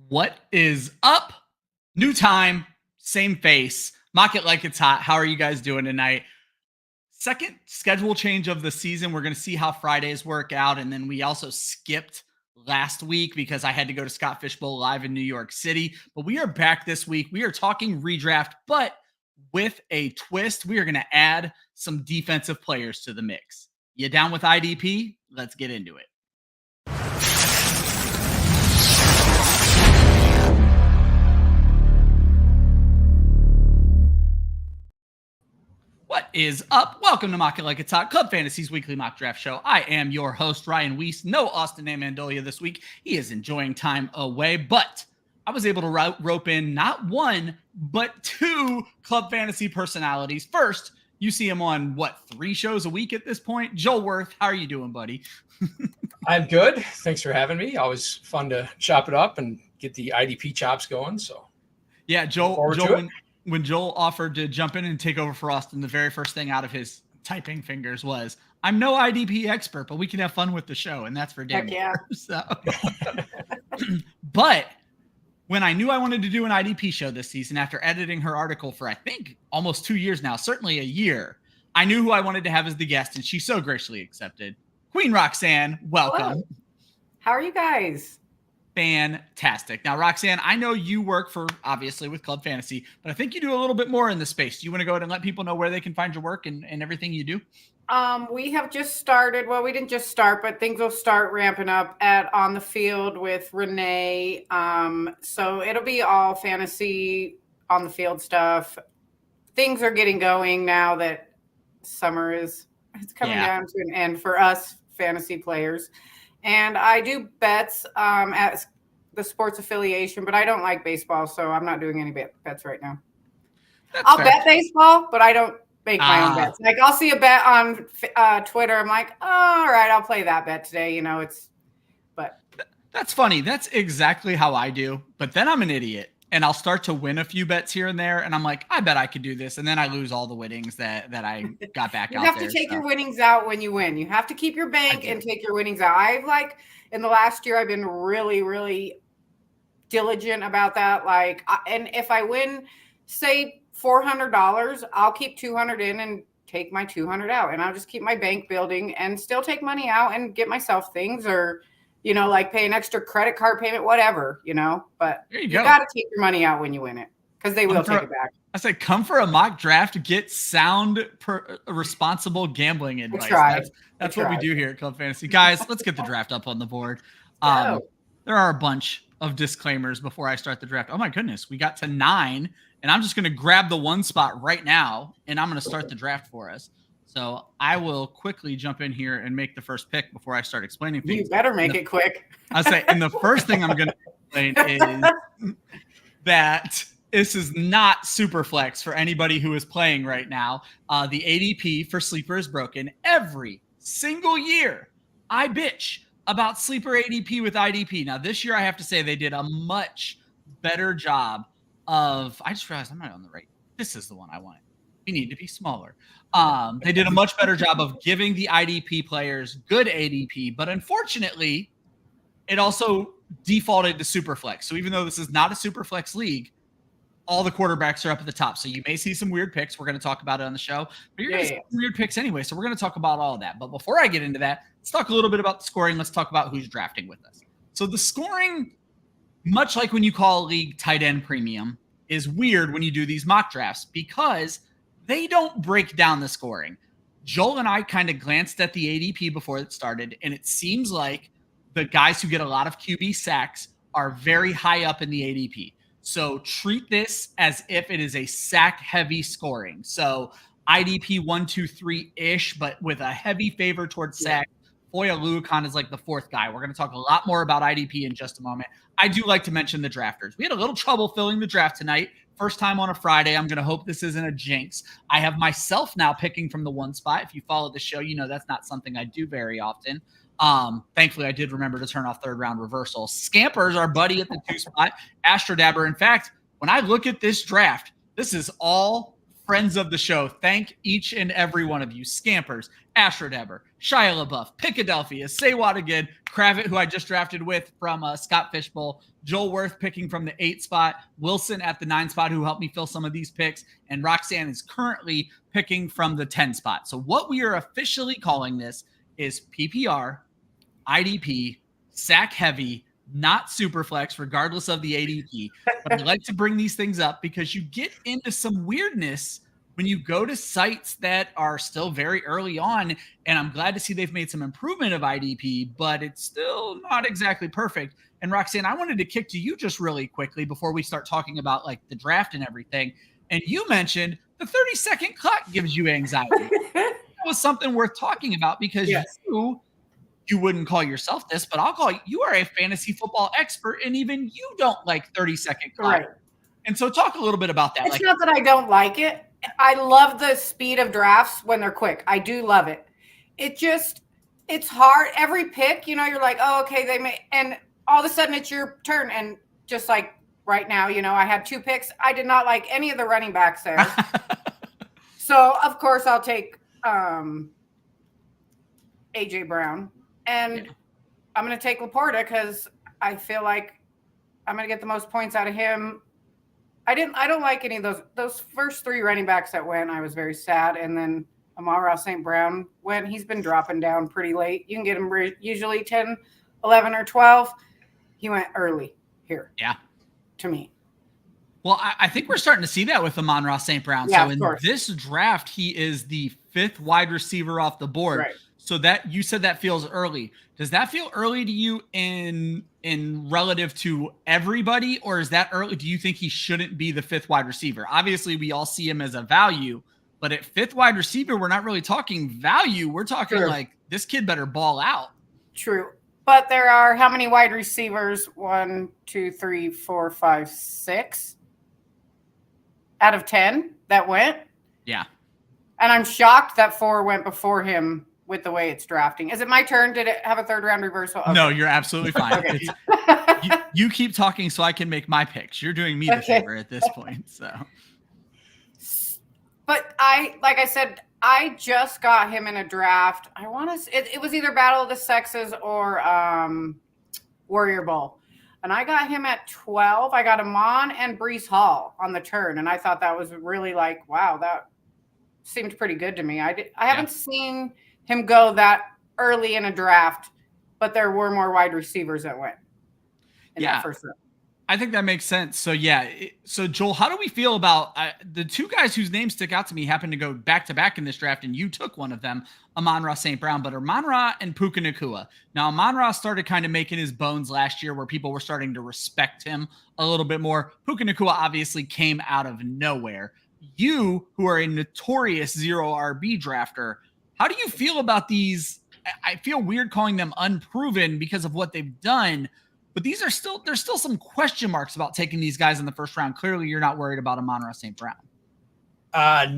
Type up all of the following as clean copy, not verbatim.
What is up? New time, same face. Mock it like it's hot. How are you guys doing tonight? Second schedule change of the season. We're going to see how Fridays work out. And then we also skipped last week because I had to go to Scott Fishbowl Live in New York City. But we are back this week. We are talking redraft, but with a twist. We are going to add some defensive players to the mix. You down with IDP? Let's get into it. What is up? Welcome to Mock It Like It's Hot, Club Fantasy's weekly mock draft show. I am your host, Ryan Weisse. No Austin Amendolia this week. He is enjoying time away, but I was able to rope in not one, but two Club Fantasy personalities. First, you see him on, 3 shows a week at this point? Joel Wirth, how are you doing, buddy? I'm good. Thanks for having me. Always fun to chop it up and get the IDP chops going. So, yeah, Joel when Joel offered to jump in and take over for Austin, the very first thing out of his typing fingers was, I'm no IDP expert, but we can have fun with the show. And that's for damn sure. So. But when I knew I wanted to do an IDP show this season, after editing her article for, I think, almost 2 years now, certainly a year, I knew who I wanted to have as the guest, and she so graciously accepted. Queen Roxanne, welcome. Hello. How are you guys? Fantastic. Now, Roxanne, I know you work obviously with Club Fantasy, but I think you do a little bit more in the space. Do you want to go ahead and let people know where they can find your work and everything you do? We have just started. Well, we didn't just start, but things will start ramping up On the Field with Renee. So it'll be all fantasy on the field stuff. Things are getting going now that summer it's coming down to an end for us fantasy players. And I do bets at the sports affiliation, but I don't like baseball, so I'm not doing any bets right now. I'll bet baseball, but I don't make my own bets. Like, I'll see a bet on Twitter. I'm like, all right, I'll play that bet today. But that's funny. That's exactly how I do. But then I'm an idiot, and I'll start to win a few bets here and there, and I'm like, I bet I could do this, and then I lose all the winnings that I got back out there. You have to take your winnings out when you win. You have to keep your bank and take your winnings out. In the last year, I've been really, really diligent about that. And if I win, say $400, I'll keep $200 in and take my $200 out, and I'll just keep my bank building and still take money out and get myself things, or like pay an extra credit card payment, whatever, but you got to take your money out when you win it, because they will take it back. I say, come for a mock draft, get sound, responsible gambling advice. That's what we do here at Club Fantasy. Guys, let's get the draft up on the board. There are a bunch of disclaimers before I start the draft. Oh my goodness, we got to 9, and I'm just going to grab the 1 spot right now, and I'm going to start the draft for us. So I will quickly jump in here and make the first pick before I start explaining things. You better make it quick. I say, and the first thing I'm going to explain is that this is not super flex for anybody who is playing right now. The ADP for Sleeper is broken. Every single year, I bitch about Sleeper ADP with IDP. Now, this year, I have to say they did a much better job of – I just realized I'm not on the right – this is the one I wanted. We need to be smaller. They did a much better job of giving the IDP players good ADP, but unfortunately, it also defaulted to Superflex. So even though this is not a Superflex league, all the quarterbacks are up at the top. So you may see some weird picks. We're going to talk about it on the show, but you're going to see some weird picks anyway. So we're going to talk about all of that. But before I get into that, let's talk a little bit about the scoring. Let's talk about who's drafting with us. So the scoring, much like when you call a league tight end premium, is weird when you do these mock drafts because they don't break down the scoring. Joel and I kind of glanced at the ADP before it started, and it seems like the guys who get a lot of QB sacks are very high up in the ADP. So treat this as if it is a sack-heavy scoring. So IDP 1, 2, 3-ish, but with a heavy favor towards sack. Foya Luakon is like the 4th guy. We're going to talk a lot more about IDP in just a moment. I do like to mention the drafters. We had a little trouble filling the draft tonight. First time on a Friday. I'm going to hope this isn't a jinx. I have myself now picking from the 1 spot. If you follow the show, you know that's not something I do very often. Thankfully, I did remember to turn off 3rd round reversal. Scampers, our buddy at the 2 spot. Astrodabber. In fact, when I look at this draft, this is all friends of the show, thank each and every one of you. Scampers, Ashford Eber, Shia LaBeouf, Pickadelphia, Say What Again, Kravit, who I just drafted with from Scott Fishbowl, Joel Wirth picking from the 8 spot, Wilson at the 9 spot, who helped me fill some of these picks, and Roxanne is currently picking from the 10 spot. So what we are officially calling this is PPR, IDP, sack heavy, not super flex, regardless of the ADP. But I like to bring these things up because you get into some weirdness when you go to sites that are still very early on. And I'm glad to see they've made some improvement of IDP, but it's still not exactly perfect. And Roxanne, I wanted to kick to you just really quickly before we start talking about like the draft and everything. And you mentioned the 30-second clock gives you anxiety. That was something worth talking about because you wouldn't call yourself this, but I'll call you. You are a fantasy football expert, and even you don't like 30-second clock. Right. And so talk a little bit about that. It's not that I don't like it. I love the speed of drafts when they're quick. I do love it. It's hard. Every pick, you're like, oh, okay, they may, and all of a sudden it's your turn. And just like right now, I had 2 picks. I did not like any of the running backs there. So of course I'll take AJ Brown. And I'm going to take Laporta because I feel like I'm going to get the most points out of him. I don't like any of those first 3 running backs that went. I was very sad. And then Amon-Ra St. Brown went. He's been dropping down pretty late. You can get him usually 10, 11, or 12. He went early here. Yeah. To me. Well, I think we're starting to see that with Amon-Ra St. Brown. Yeah, so in this draft, he is the 5th wide receiver off the board. Right. So that you said that feels early. Does that feel early to you in relative to everybody, or is that early? Do you think he shouldn't be the 5th wide receiver? Obviously, we all see him as a value, but at 5th wide receiver, we're not really talking value. We're talking like this kid better ball out. True. But there are how many wide receivers? 1, 2, 3, 4, 5, 6 out of 10 that went. Yeah. And I'm shocked that 4 went before him. With the way it's drafting. Is it my turn? Did it have a 3rd round reversal? Okay. No, you're absolutely fine. Okay. You keep talking so I can make my picks. You're doing me the favor at this point. So, but like I said, I just got him in a draft. I want to. It was either Battle of the Sexes or Warrior Bowl, and I got him at 12. I got Amon and Breece Hall on the turn, and I thought that was really like, wow, that seemed pretty good to me. I haven't seen him go that early in a draft, but there were more wide receivers that went in that first round. I think that makes sense. So so Joel, how do we feel about the 2 guys whose names stick out to me happen to go back to back in this draft, and you took one of them, Amon-Ra St. Brown, but Amon-Ra and Puka Nacua. Now Amon-Ra started kind of making his bones last year where people were starting to respect him a little bit more. Puka Nacua obviously came out of nowhere. You, who are a notorious 0 RB drafter, how do you feel about these? I feel weird calling them unproven because of what they've done, but there's still some question marks about taking these guys in the first round. Clearly, you're not worried about Amon-Ra St. Brown.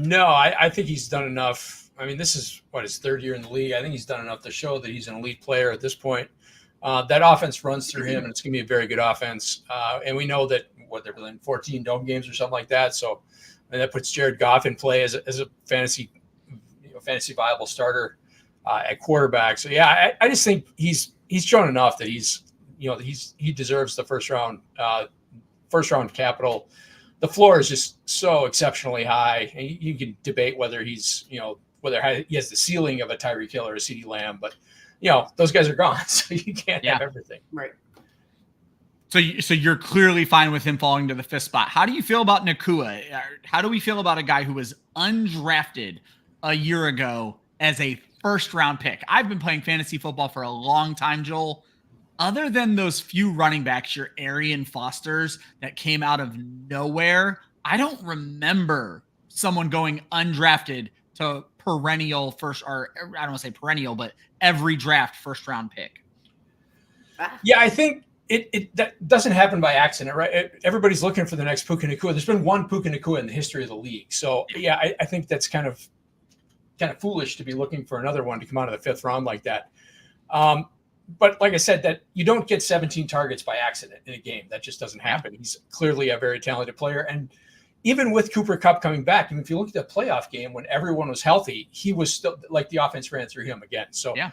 No, I think he's done enough. I mean, this is his 3rd year in the league. I think he's done enough to show that he's an elite player at this point. That offense runs through him, and it's going to be a very good offense. And we know that they're playing 14 dome games or something like that. So that puts Jared Goff in play as a fantasy viable starter at quarterback. So yeah, I just think he's shown enough that he deserves the first round capital. The floor is just so exceptionally high, and you can debate whether he has the ceiling of a Tyreek Hill or a CeeDee Lamb, but those guys are gone, so you can't have everything. Right. So you're clearly fine with him falling to the 5th spot. How do you feel about Nacua? How do we feel about a guy who was undrafted a year ago as a 1st round pick? I've been playing fantasy football for a long time, Joel. Other than those few running backs, your Arian Fosters that came out of nowhere, I don't remember someone going undrafted to perennial first, or I don't want to say perennial, but every draft 1st round pick. Yeah, I think that doesn't happen by accident, right? Everybody's looking for the next Puka Nacua. There's been one Puka Nacua in the history of the league. So yeah, I think that's kind of foolish to be looking for another one to come out of the 5th round like that. But like I said, that you don't get 17 targets by accident in a game. That just doesn't happen. He's clearly a very talented player. And, even with Cooper Kupp coming back, and if you look at the playoff game when everyone was healthy, he was still like the offense ran through him again. So yeah,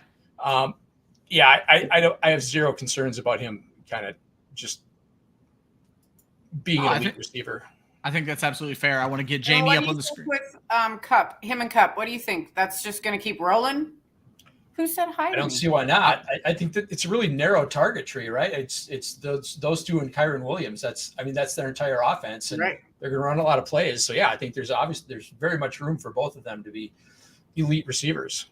I have zero concerns about him kind of just being an elite receiver. I think that's absolutely fair. I want to get Jamie up on the screen. With Kupp, him and Kupp, what do you think? That's just going to keep rolling? Who said hi? I don't see why not. I think that it's a really narrow target tree, right? It's those two and Kyron Williams. That's their entire offense, and they're going to run a lot of plays. So yeah, I think there's very much room for both of them to be elite receivers.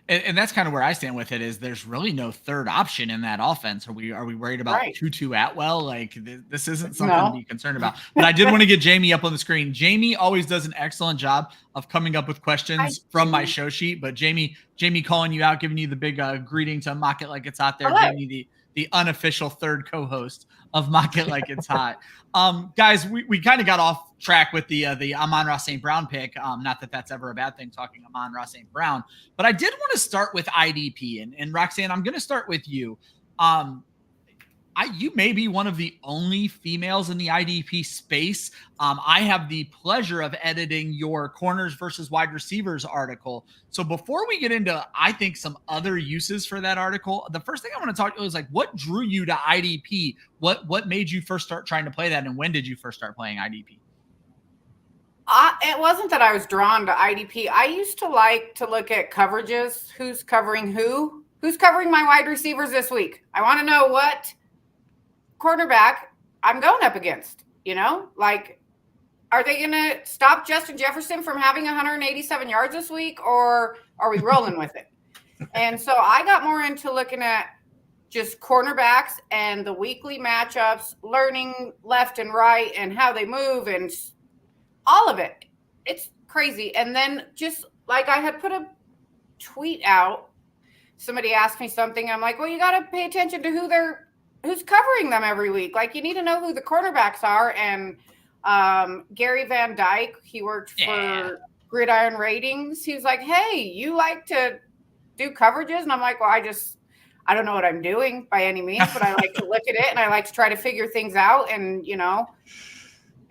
And that's kind of where I stand with it. Is there's really no third option in that offense? Are we worried about Tutu Atwell? Like this isn't something to be concerned about. But I did want to get Jamie up on the screen. Jamie always does an excellent job of coming up with questions from my show sheet. But Jamie calling you out, giving you the big greeting to Mock It Like It's Hot there. Hello. Jamie, the unofficial third co-host of Mock It Like It's Hot. Guys, we kind of got off track with the Amon-Ra St. Brown pick. Not that that's ever a bad thing, talking Amon-Ra St. Brown. But I did want to start with IDP. And Roxanne, I'm going to start with you. You may be one of the only females in the IDP space. I have the pleasure of editing your corners versus wide receivers article. So before we get into, I think, some other uses for that article, the first thing I want to talk to you is like, what drew you to IDP? What made you first start trying to play that? And when did you first start playing IDP? It wasn't that I was drawn to IDP. I used to like to look at coverages. Who's covering who? Who's covering my wide receivers this week? I want to know what quarterback I'm going up against, like, are they going to stop Justin Jefferson from having 187 yards this week, or are we rolling with it? And so I got more into looking at just cornerbacks and the weekly matchups, learning left and right and how they move and all of it. It's crazy. And then just like I had put a tweet out, somebody asked me something. I'm like, well, you got to pay attention to who's covering them every week. Like, you need to know who the cornerbacks are. And Gary Van Dyke, he worked for Gridiron Ratings. He was like, hey, you like to do coverages? And I'm like, well, I don't know what I'm doing by any means, but I like to look at it and I like to try to figure things out. And,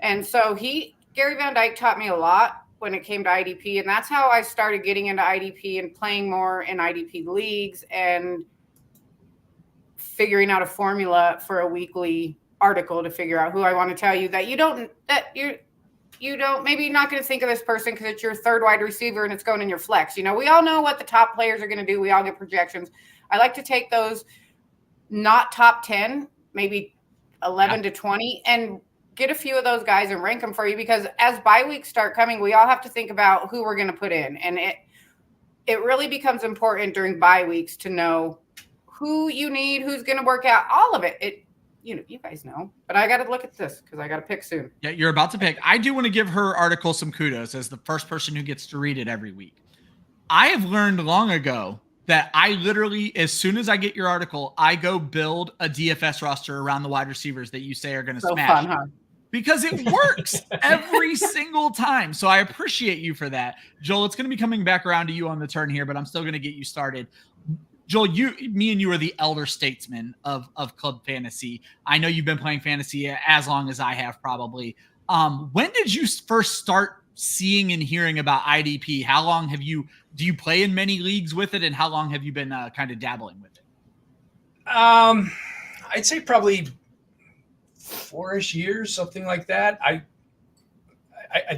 and so Gary Van Dyke taught me a lot when it came to IDP. And that's how I started getting into IDP and playing more in IDP leagues and figuring out a formula for a weekly article to figure out who I want to tell you that you don't, maybe you're not going to think of this person because it's your third wide receiver and it's going in your flex. We all know what the top players are going to do. We all get projections. I like to take those not top 10, maybe 11 to 20 and get a few of those guys and rank them for you, because as bye weeks start coming, we all have to think about who we're going to put in. And it really becomes important during bye weeks to know who you need, who's going to work out, all of it. You guys know, but I got to look at this because I got to pick soon. Yeah, you're about to pick. I do want to give her article some kudos as the first person who gets to read it every week. I have learned long ago that I literally, as soon as I get your article, I go build a DFS roster around the wide receivers that you say are going to smash. Fun, huh? Because it works every single time. So I appreciate you for that. Joel, it's going to be coming back around to you on the turn here, but I'm still going to get you started. Joel, me and you are the elder statesmen of Club Fantasy. I know you've been playing fantasy as long as I have, probably. When did you first start seeing and hearing about IDP? How long do you play in many leagues with it, and how long have you been kind of dabbling with it? I'd say probably 4-ish years, something like that.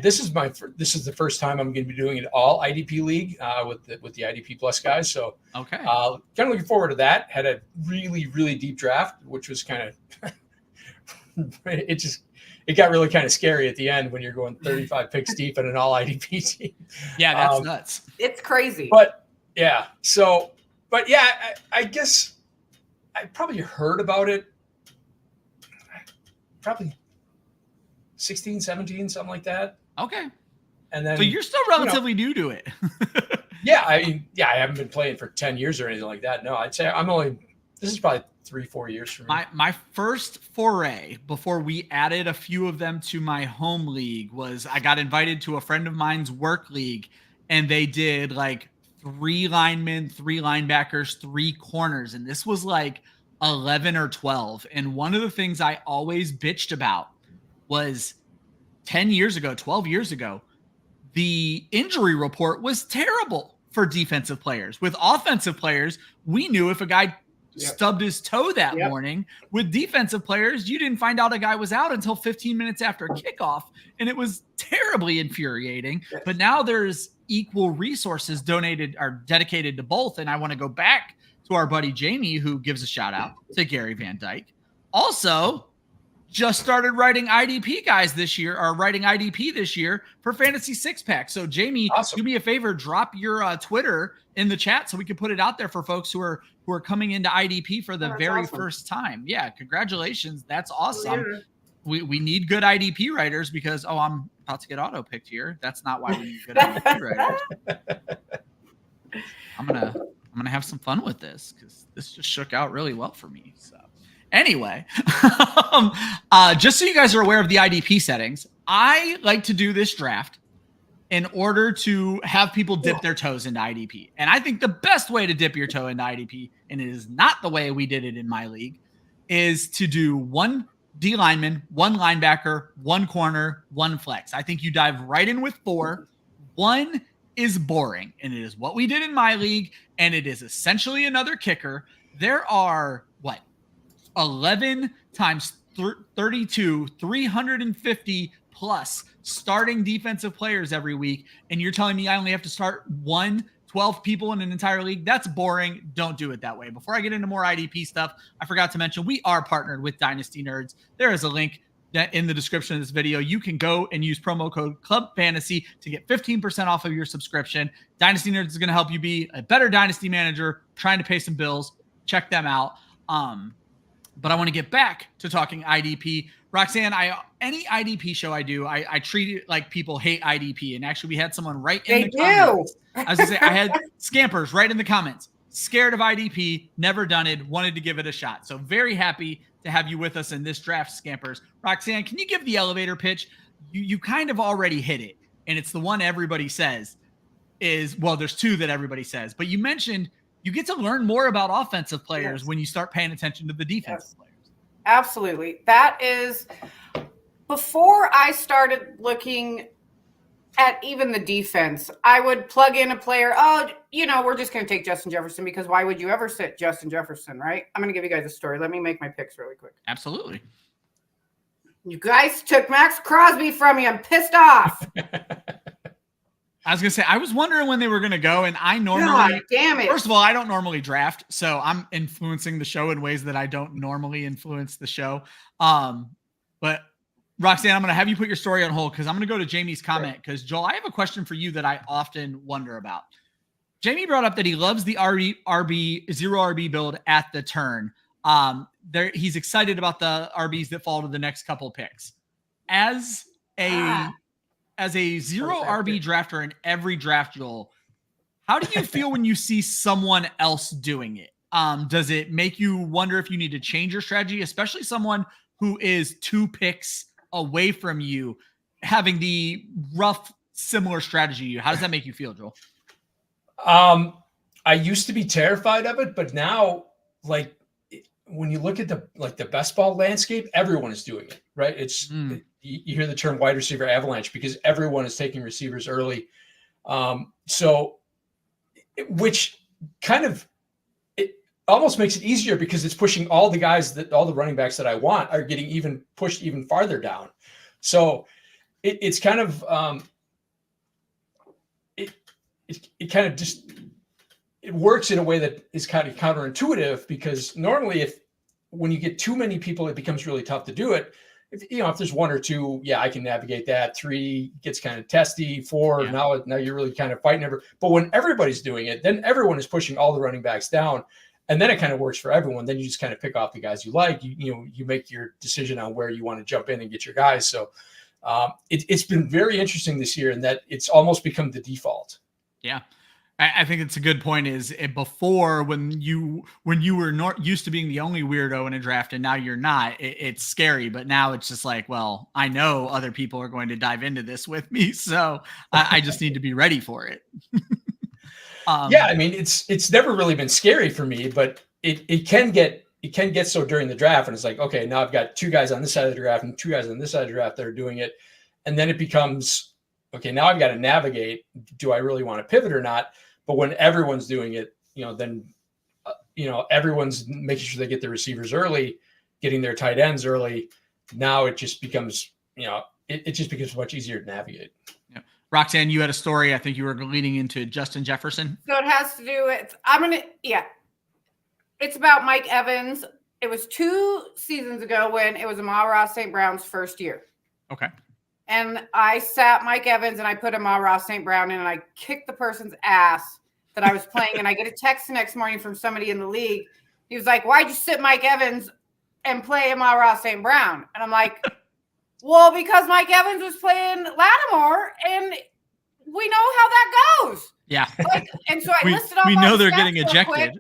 This is the first time I'm going to be doing an all IDP league with the IDP Plus guys. So okay, kind of looking forward to that. Had a really, really deep draft, which was kind of it got really kind of scary at the end when you're going 35 picks deep in an all IDP team. Yeah, that's nuts. It's crazy. But yeah, I guess I probably heard about it. Probably 16, 17, something like that. Okay. And then, so you're still relatively new to it. I haven't been playing for 10 years or anything like that. No, I'd say this is probably 3-4 years for me. My first foray before we added a few of them to my home league was I got invited to a friend of mine's work league, and they did like 3 linemen, 3 linebackers, 3 corners. And this was like 11 or 12. And one of the things I always bitched about was 10 years ago, 12 years ago, the injury report was terrible for defensive players. With offensive players, we knew if a guy stubbed his toe that morning. With defensive players, you didn't find out a guy was out until 15 minutes after kickoff, and it was terribly infuriating. But now there's equal resources dedicated to both, and I want to go back to our buddy Jamie, who gives a shout out to Gary Van Dyke. Also, just started writing IDP guys this year, or writing IDP this year for Fantasy Six Pack. So Jamie, do me a favor, drop your Twitter in the chat so we can put it out there for folks who are coming into IDP for the very first time. Yeah, congratulations. That's awesome. Yeah. We need good IDP writers because I'm about to get auto picked here. That's not why we need good IDP writers. I'm gonna have some fun with this because this just shook out really well for me. So anyway, just so you guys are aware of the IDP settings, I like to do this draft in order to have people dip their toes into IDP. And I think the best way to dip your toe into IDP, and it is not the way we did it in my league, is to do 1 D lineman, 1 linebacker, 1 corner, 1 flex. I think you dive right in with 4. 1 is boring, and it is what we did in my league, and it is essentially another kicker. There are, 11 times 32, 350 plus starting defensive players every week, and you're telling me I only have to start 12 people in an entire league? That's boring. Don't do it that way. Before I get into more IDP stuff, I forgot to mention we are partnered with Dynasty Nerds. There is a link in the description of this video. You can go and use promo code Club Fantasy to get 15% off of your subscription. Dynasty Nerds is going to help you be a better dynasty manager, trying to pay some bills. Check them out. But I want to get back to talking IDP. Roxanne, any IDP show I do, I treat it like people hate IDP. And actually, we had someone right in the comments. I was going to say, I had scampers right in the comments. Scared of IDP, never done it, wanted to give it a shot. So very happy to have you with us in this draft, scampers. Roxanne, can you give the elevator pitch? You kind of already hit it. And it's the one everybody says there's 2 that everybody says. But you mentioned you get to learn more about offensive players when you start paying attention to the defensive players. Absolutely. That is, before I started looking at even the defense, I would plug in a player. We're just going to take Justin Jefferson because why would you ever sit Justin Jefferson, right? I'm going to give you guys a story. Let me make my picks really quick. Absolutely. You guys took Max Crosby from me. I'm pissed off. I was going to say, I was wondering when they were going to go, and I normally, God damn it. First of all, I don't normally draft, so I'm influencing the show in ways that I don't normally influence the show. But Roxanne, I'm going to have you put your story on hold because I'm going to go to Jamie's comment because, Joel, I have a question for you that I often wonder about. Jamie brought up that he loves the zero RB build at the turn. He's excited about the RBs that fall to the next couple picks. As a zero RB drafter in every draft, Joel, how do you feel when you see someone else doing it? Does it make you wonder if you need to change your strategy, especially someone who is 2 picks away from you, having the rough, similar strategy to you? How does that make you feel, Joel? I used to be terrified of it, but now, when you look at the best ball landscape, everyone is doing it, right? It's you hear the term wide receiver avalanche because everyone is taking receivers early. Which kind of it almost makes it easier because it's pushing all the running backs that I want are getting pushed even farther down. So it's kind of it kind of just it works in a way that is kind of counterintuitive because normally when you get too many people, it becomes really tough to do it. If there's 1 or 2, I can navigate that. 3 gets kind of testy. 4, now you're really kind of fighting but when everybody's doing it, then everyone is pushing all the running backs down. And then it kind of works for everyone. Then you just kind of pick off the guys you like. You make your decision on where you want to jump in and get your guys. So it's been very interesting this year in that it's almost become the default. Yeah. I think it's a good point before when you were not used to being the only weirdo in a draft and now you're not, it's scary, but now it's just like, well, I know other people are going to dive into this with me. So I just need to be ready for it. I mean, it's never really been scary for me, but it can get so during the draft and it's like, okay, now I've got 2 guys on this side of the draft and 2 guys on this side of the draft that are doing it. And then it becomes, okay, now I've got to navigate. Do I really want to pivot or not? But when everyone's doing it, then, everyone's making sure they get their receivers early, getting their tight ends early. Now it just becomes, it just becomes much easier to navigate. Yeah. Roxanne, you had a story. I think you were leading into Justin Jefferson. So it has to do with, it's about Mike Evans. It was 2 seasons ago when it was Amon-Ra St. Brown's first year. Okay. And I sat Mike Evans and I put Amon-Ra St. Brown in and I kicked the person's ass that I was playing. And I get a text the next morning from somebody in the league. He was like, "Why'd you sit Mike Evans and play Amon-Ra St. Brown?" And I'm like, well, because Mike Evans was playing Lattimore and we know how that goes. Yeah. And so I listed off. We know they're getting ejected. Quick,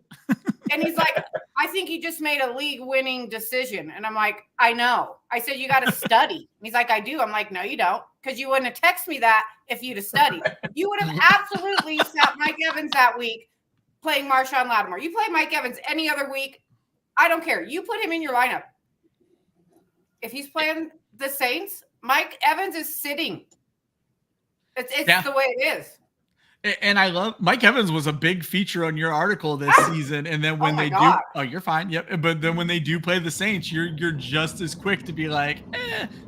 and he's like, "I think you just made a league-winning decision." And I'm like, "I know." I said, "You got to study." And he's like, "I do." I'm like, "No, you don't, because you wouldn't have texted me that if you'd have studied. You would have absolutely sat Mike Evans that week playing Marshawn Lattimore. You play Mike Evans any other week, I don't care. You put him in your lineup. If he's playing the Saints, Mike Evans is sitting. It's the way it is." And I love Mike Evans was a big feature on your article this season. And then when they God. do, you're fine. Yep. But then when they do play the Saints, you're just as quick to be like,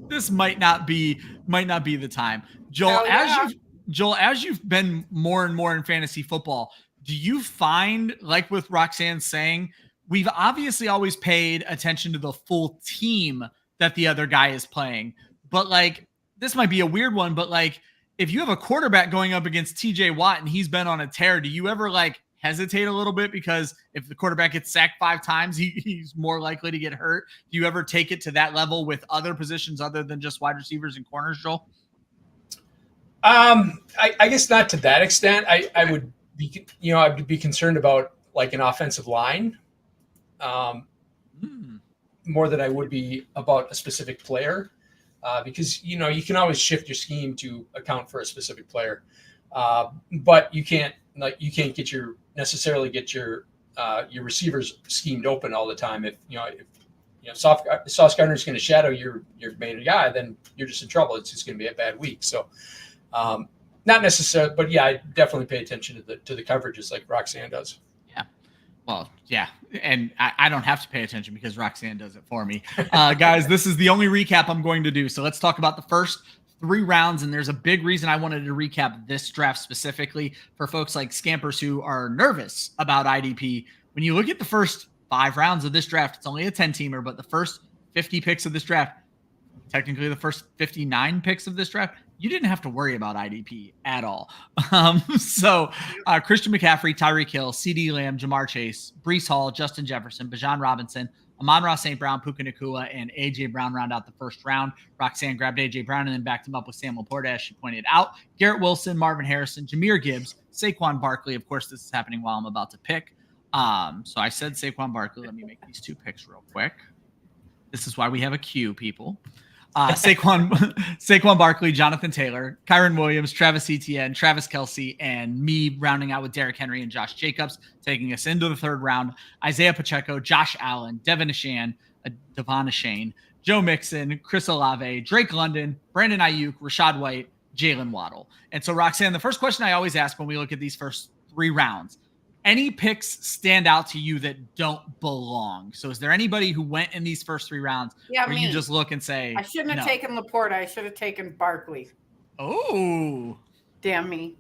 this might not be the time. Joel, as you've been more and more in fantasy football, do you find, like with Roxanne saying, we've obviously always paid attention to the full team that the other guy is playing, but like, this might be a weird one, but like, if you have a quarterback going up against TJ Watt and he's been on a tear, do you ever like hesitate a little bit because if the quarterback gets sacked 5 times, he's more likely to get hurt? Do you ever take it to that level with other positions other than just wide receivers and corners, Joel? I guess not to that extent. I would be, I'd be concerned about like an offensive line more than I would be about a specific player. Because you can always shift your scheme to account for a specific player, but you can't necessarily get your receivers schemed open all the time. If Sauce Gardner is going to shadow your main guy, then you're just in trouble. It's just going to be a bad week. So not necessarily, but yeah, I definitely pay attention to the coverages like Roxanne does. Well, yeah, and I don't have to pay attention because Roxanne does it for me. Guys, this is the only recap I'm going to do. So let's talk about the first 3 rounds, and there's a big reason I wanted to recap this draft specifically for folks like Scampers who are nervous about IDP. When you look at the first 5 rounds of this draft, it's only a 10-teamer, but the first 50 picks of this draft, technically the first 59 picks of this draft, you didn't have to worry about IDP at all. So Christian McCaffrey, Tyreek Hill, CeeDee Lamb, Jamar Chase, Breece Hall, Justin Jefferson, Bijan Robinson, Amon-Ra St. Brown, Puka Nacua, and A.J. Brown round out the first round. Roxanne grabbed A.J. Brown and then backed him up with Sam Laporta, as she pointed out. Garrett Wilson, Marvin Harrison, Jahmyr Gibbs, Saquon Barkley. Of course, this is happening while I'm about to pick. So I said Saquon Barkley. Let me make these 2 picks real quick. This is why we have a queue, people. Saquon Barkley, Jonathan Taylor, Kyron Williams, Travis Etienne, Travis Kelce, and me rounding out with Derrick Henry and Josh Jacobs, taking us into the 3rd round. Isaiah Pacheco, Josh Allen, Devon Achane, Joe Mixon, Chris Olave, Drake London, Brandon Ayuk, Rashad White, Jalen Waddle. And so, Roxanne, the first question I always ask when we look at these first 3 rounds, any picks stand out to you that don't belong? So is there anybody who went in these first 3 rounds where you just look and say, I shouldn't have taken Laporta. I should have taken Barkley. Oh, damn me.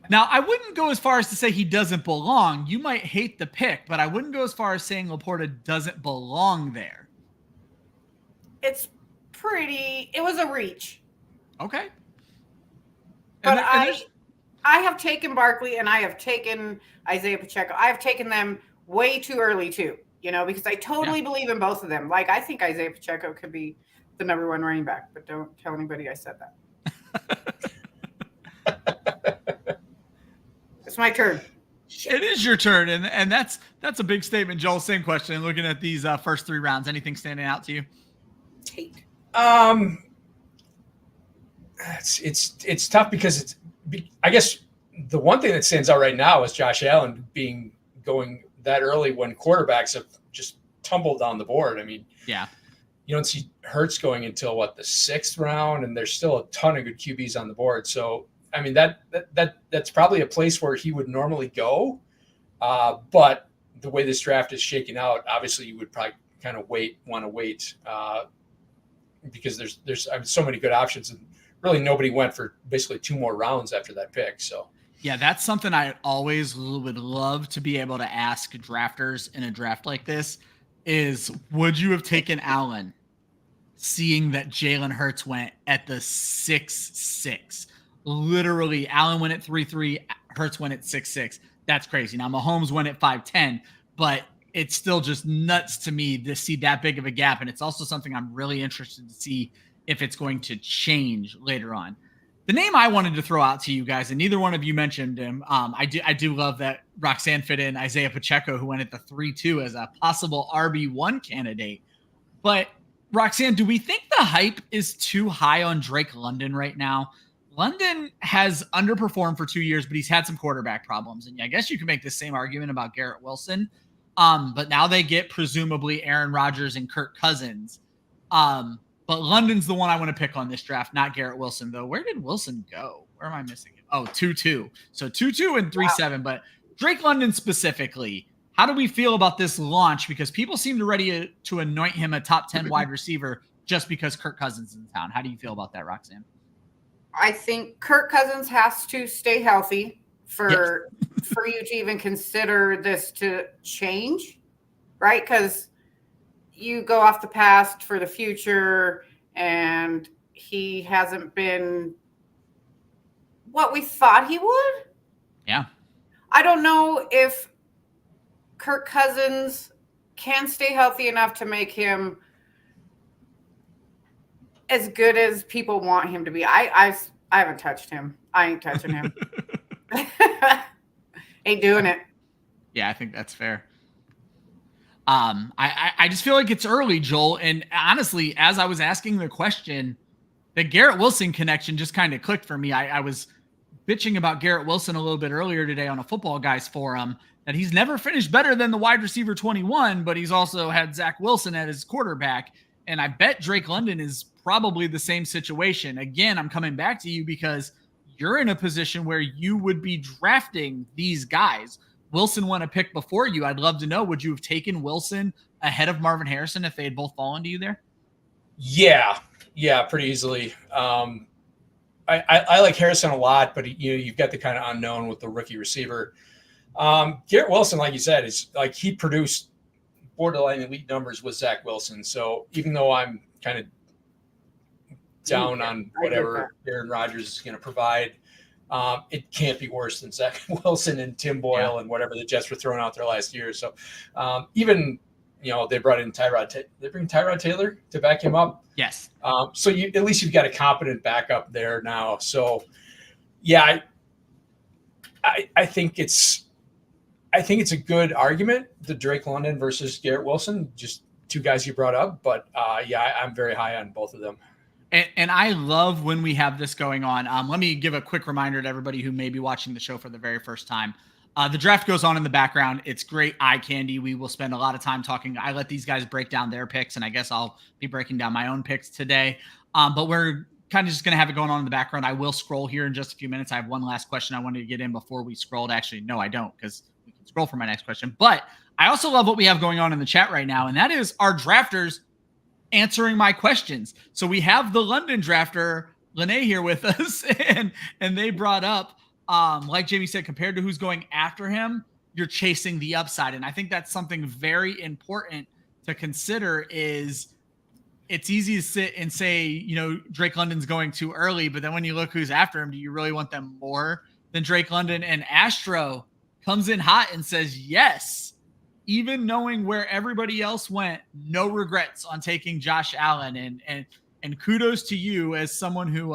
Now, I wouldn't go as far as to say he doesn't belong. You might hate the pick, but I wouldn't go as far as saying Laporta doesn't belong there. It was a reach. Okay. But I have taken Barkley and I have taken Isaiah Pacheco. I have taken them way too early too, because I totally believe in both of them. Like, I think Isaiah Pacheco could be the number 1 running back, but don't tell anybody I said that. It's my turn. It is your turn. And that's a big statement, Joel. Same question. Looking at these first 3 rounds, anything standing out to you? Tate. It's tough because I guess the one thing that stands out right now is Josh Allen going that early when quarterbacks have just tumbled down the board. I mean, you don't see Hurts going until the 6th round, and there's still a ton of good QBs on the board. So, I mean, that's probably a place where he would normally go. But the way this draft is shaking out, obviously you would probably kind of want to wait because there's so many good options, and really nobody went for basically 2 more rounds after that pick. So. Yeah, that's something I always would love to be able to ask drafters in a draft like this is, would you have taken Allen seeing that Jalen Hurts went at the 6-6? Literally, Allen went at 3-3, Hurts went at 6-6. That's crazy. Now, Mahomes went at 5-10, but it's still just nuts to me to see that big of a gap. And it's also something I'm really interested to see if it's going to change later on. The name I wanted to throw out to you guys, and neither one of you mentioned him. I do love that Roxanne fit in Isaiah Pacheco, who went at the 3-2 as a possible RB1 candidate. But Roxanne, do we think the hype is too high on Drake London right now? London has underperformed for 2 years, but he's had some quarterback problems. And I guess you can make the same argument about Garrett Wilson. But now they get presumably Aaron Rodgers and Kirk Cousins. But London's the one I want to pick on this draft, not Garrett Wilson, though. Where did Wilson go? Where am I missing him? Oh, 2-2. So 2-2 and 3-7. Wow. But Drake London specifically, how do we feel about this launch? Because people seem to ready to anoint him a top 10 wide receiver just because Kirk Cousins is in town. How do you feel about that, Roxanne? I think Kirk Cousins has to stay healthy for you to even consider this to change, right? Because you go off the past for the future, and he hasn't been what we thought he would. Yeah. I don't know if Kirk Cousins can stay healthy enough to make him as good as people want him to be. I haven't touched him. I ain't touching him. Ain't doing it. Yeah, I think that's fair. I just feel like it's early, Joel. And honestly, as I was asking the question, the Garrett Wilson connection just kind of clicked for me. I was bitching about Garrett Wilson a little bit earlier today on a Football Guys forum that he's never finished better than the wide receiver 21, but he's also had Zach Wilson at his quarterback. And I bet Drake London is probably the same situation. Again, I'm coming back to you because you're in a position where you would be drafting these guys. Wilson won a pick before you. I'd love to know, would you have taken Wilson ahead of Marvin Harrison if they had both fallen to you there? Yeah, pretty easily. I like Harrison a lot, but you've got the kind of unknown with the rookie receiver. Garrett Wilson, like you said, is like he produced borderline elite numbers with Zach Wilson. So even though I'm kind of down on whatever Aaron Rodgers is going to provide, it can't be worse than Zach Wilson and Tim Boyle and whatever the Jets were throwing out there last year. So even, they brought in Tyrod. They bring Tyrod Taylor to back him up. Yes. So at least you've got a competent backup there now. So yeah, I think it's a good argument, the Drake London versus Garrett Wilson, just two guys you brought up. But I'm very high on both of them. And I love when we have this going on. Let me give a quick reminder to everybody who may be watching the show for the very first time. The draft goes on in the background. It's great eye candy. We will spend a lot of time talking. I let these guys break down their picks, and I guess I'll be breaking down my own picks today. But we're kind of just going to have it going on in the background. I will scroll here in just a few minutes. I have one last question I wanted to get in before we scrolled. Actually, no, I don't, because we can scroll for my next question. But I also love what we have going on in the chat right now, and that is our drafters answering my questions. So we have the London drafter, Lene, here with us, and they brought up, like Jamie said, compared to who's going after him, you're chasing the upside. And I think that's something very important to consider. Is it's easy to sit and say, Drake London's going too early, but then when you look who's after him, do you really want them more than Drake London? And Astro comes in hot and says, yes, even knowing where everybody else went, no regrets on taking Josh Allen. And kudos to you as someone who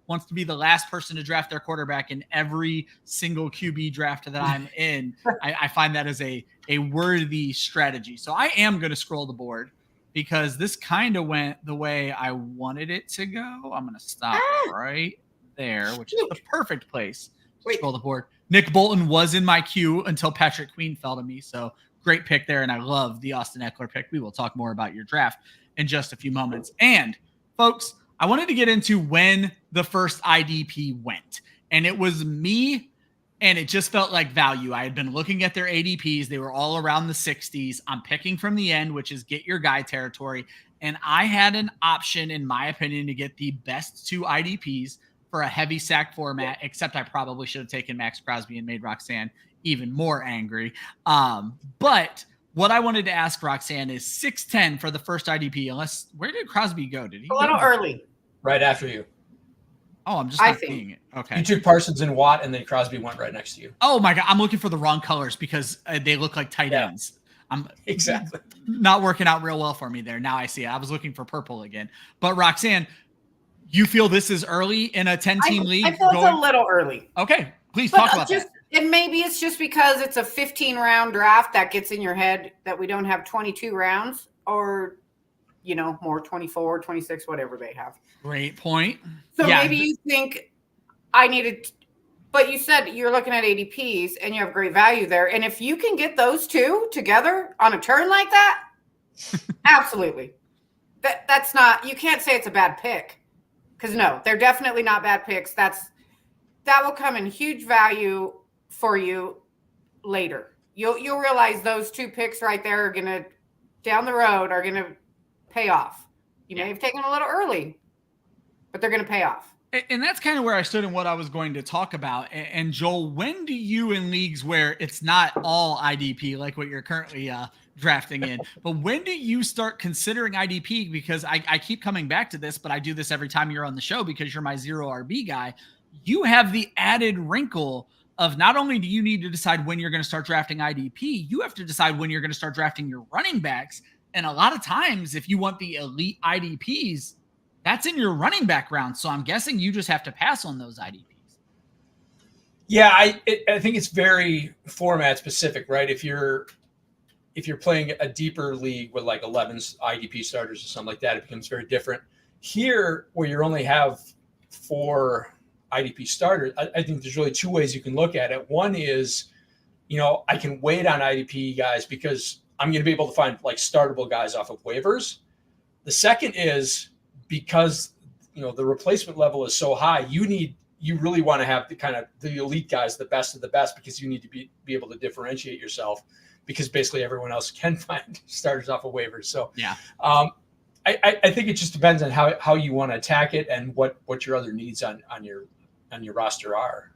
wants to be the last person to draft their quarterback in every single QB draft that I'm in. I find that as a worthy strategy. So I am going to scroll the board because this kind of went the way I wanted it to go. I'm going to stop right there, which is the perfect place to scroll the board. Nick Bolton was in my queue until Patrick Queen fell to me. So great pick there, and I love the Austin Eckler pick. We will talk more about your draft in just a few moments. And folks, I wanted to get into when the first IDP went, and it was me, and it just felt like value. I had been looking at their ADPs. They were all around the 60s. I'm picking from the end, which is get your guy territory. And I had an option, in my opinion, to get the best 2 IDPs for a heavy sack format, except I probably should have taken Max Crosby and made Roxanne even more angry. But what I wanted to ask Roxanne is 6'10" for the first IDP, unless, where did Crosby go? Did he a little early? Right after you. Oh, I'm just not seeing it. Okay. You took Parsons and Watt, and then Crosby went right next to you. Oh my God. I'm looking for the wrong colors because they look like tight ends. I'm exactly not working out real well for me there. Now I see it. I was looking for purple again. But Roxanne, you feel this is early in a 10-team league? I feel it's a little early. Okay. Please talk about that. And maybe it's just because it's a 15-round draft that gets in your head that we don't have 22 rounds or, more 24, 26, whatever they have. Great point. So maybe you think I needed, but you said you're looking at ADPs and you have great value there. And if you can get those 2 together on a turn like that, absolutely. That's not, you can't say it's a bad pick, because no, they're definitely not bad picks. That will come in huge value for you later. You'll realize those 2 picks right there are gonna down the road are gonna pay off. You may have taken a little early, but they're gonna pay off. And that's kind of where I stood in what I was going to talk about. And Joel, when do you, in leagues where it's not all IDP like what you're currently drafting in, but when do you start considering IDP? Because I keep coming back to this, but I do this every time you're on the show because you're my 0 RB guy. You have the added wrinkle of not only do you need to decide when you're going to start drafting IDP, you have to decide when you're going to start drafting your running backs. And a lot of times, if you want the elite IDPs, that's in your running back round. So I'm guessing you just have to pass on those IDPs. Yeah, I think it's very format specific, right? If you're playing a deeper league with like 11 IDP starters or something like that, it becomes very different. Here, where you only have 4 IDP starters, I think there's really 2 ways you can look at it. One is, I can wait on IDP guys because I'm going to be able to find like startable guys off of waivers. The second is because, the replacement level is so high, you really want to have the elite guys, the best of the best, because you need to be able to differentiate yourself, because basically everyone else can find starters off of waivers. So yeah, I think it just depends on how you want to attack it and what your other needs on your roster are.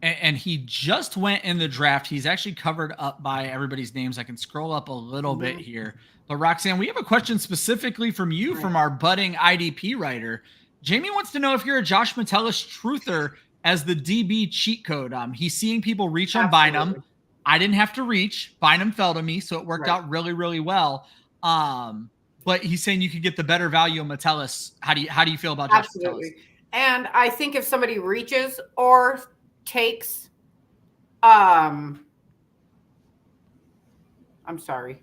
And he just went in the draft. He's actually covered up by everybody's names. I can scroll up a little bit here. But Roxanne, we have a question specifically from you, from our budding IDP writer. Jamie wants to know if you're a Josh Metellus truther as the DB cheat code. He's seeing people reach on Bynum. I didn't have to reach. Bynum fell to me, so it worked out really, really well. But he's saying you could get the better value of Metellus. How do you feel about Josh Metellus? And I think if somebody reaches or takes, I'm sorry,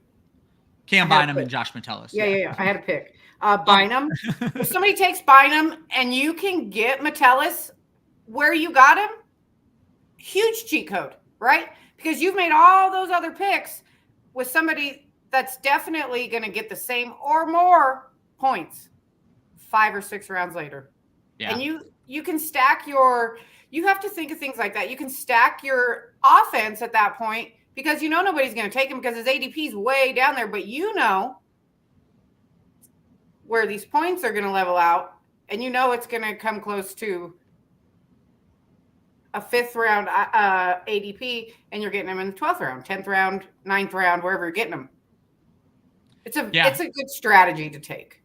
Cam Bynum and Josh Metellus. Yeah. I had to pick Bynum. If somebody takes Bynum and you can get Metellus where you got him, huge cheat code, right? Because you've made all those other picks with somebody that's definitely going to get the same or more points 5 or 6 rounds later. Yeah. And you can stack you have to think of things like that. You can stack your offense at that point because nobody's going to take him because his ADP is way down there, but where these points are going to level out, and it's going to come close to a 5th round ADP, and you're getting them in the 12th round, 10th round, 9th round, wherever you're getting them. It's a good strategy to take.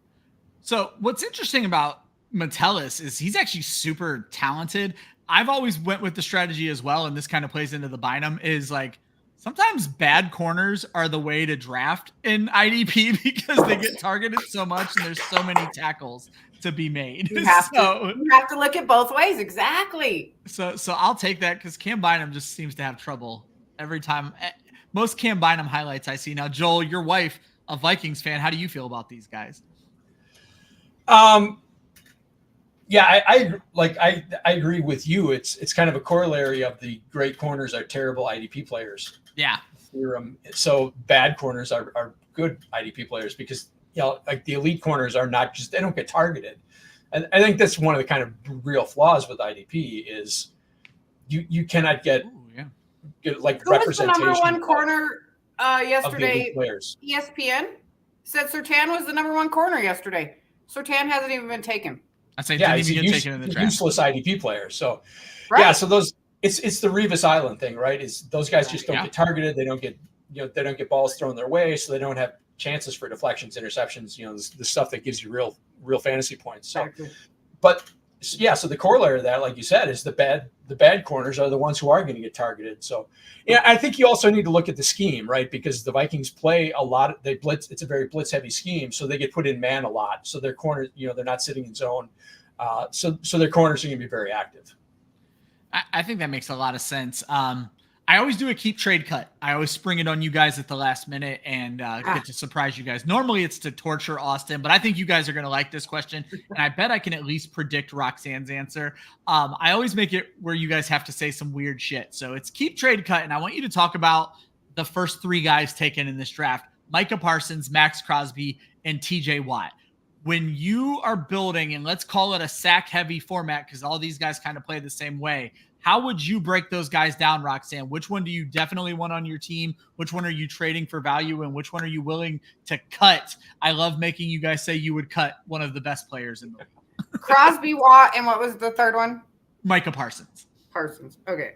So what's interesting about Metellus is he's actually super talented. I've always went with the strategy as well, and this kind of plays into the Bynum, is like sometimes bad corners are the way to draft in IDP because they get targeted so much and there's so many tackles to be made. You have to look at both ways. Exactly. So I'll take that because Cam Bynum just seems to have trouble every time. Most Cam Bynum highlights I see. Now, Joel, your wife, a Vikings fan, how do you feel about these guys? Yeah, I agree with you. It's kind of a corollary of the great corners are terrible IDP players. Yeah. So bad corners are good IDP players because like the elite corners are not just, they don't get targeted. And I think that's one of the kind of real flaws with IDP is you cannot get like who was the representation. number one corner yesterday? Players. ESPN said Surtain was the number one corner yesterday. Surtain hasn't even been taken. I say didn't even get taken in the draft. Useless IDP player. So yeah, so those it's the Revis Island thing, right? Is those guys just don't get targeted, they don't get they don't get balls thrown their way, so they don't have chances for deflections, interceptions, the stuff that gives you real fantasy points. So but yeah, so the corollary of that, like you said, is the bad corners are the ones who are going to get targeted. So yeah, I think you also need to look at the scheme, right? Because the Vikings play a lot. They blitz. It's a very blitz heavy scheme, so they get put in man a lot. So their corners, they're not sitting in zone. So their corners are going to be very active. I think that makes a lot of sense. I always do a keep trade cut. I always spring it on you guys at the last minute and get to surprise you guys. Normally it's to torture Austin, but I think you guys are going to like this question. And I bet I can at least predict Roxanne's answer. I always make it where you guys have to say some weird shit. So it's keep trade cut. And I want you to talk about the first 3 guys taken in this draft: Micah Parsons, Max Crosby, and TJ Watt. When you are building, and let's call it a sack heavy format, because all these guys kind of play the same way, how would you break those guys down, Roxanne? Which one do you definitely want on your team? Which one are you trading for value? And which one are you willing to cut? I love making you guys say you would cut one of the best players in the league. Crosby, Watt, and what was the third one? Micah Parsons. Okay.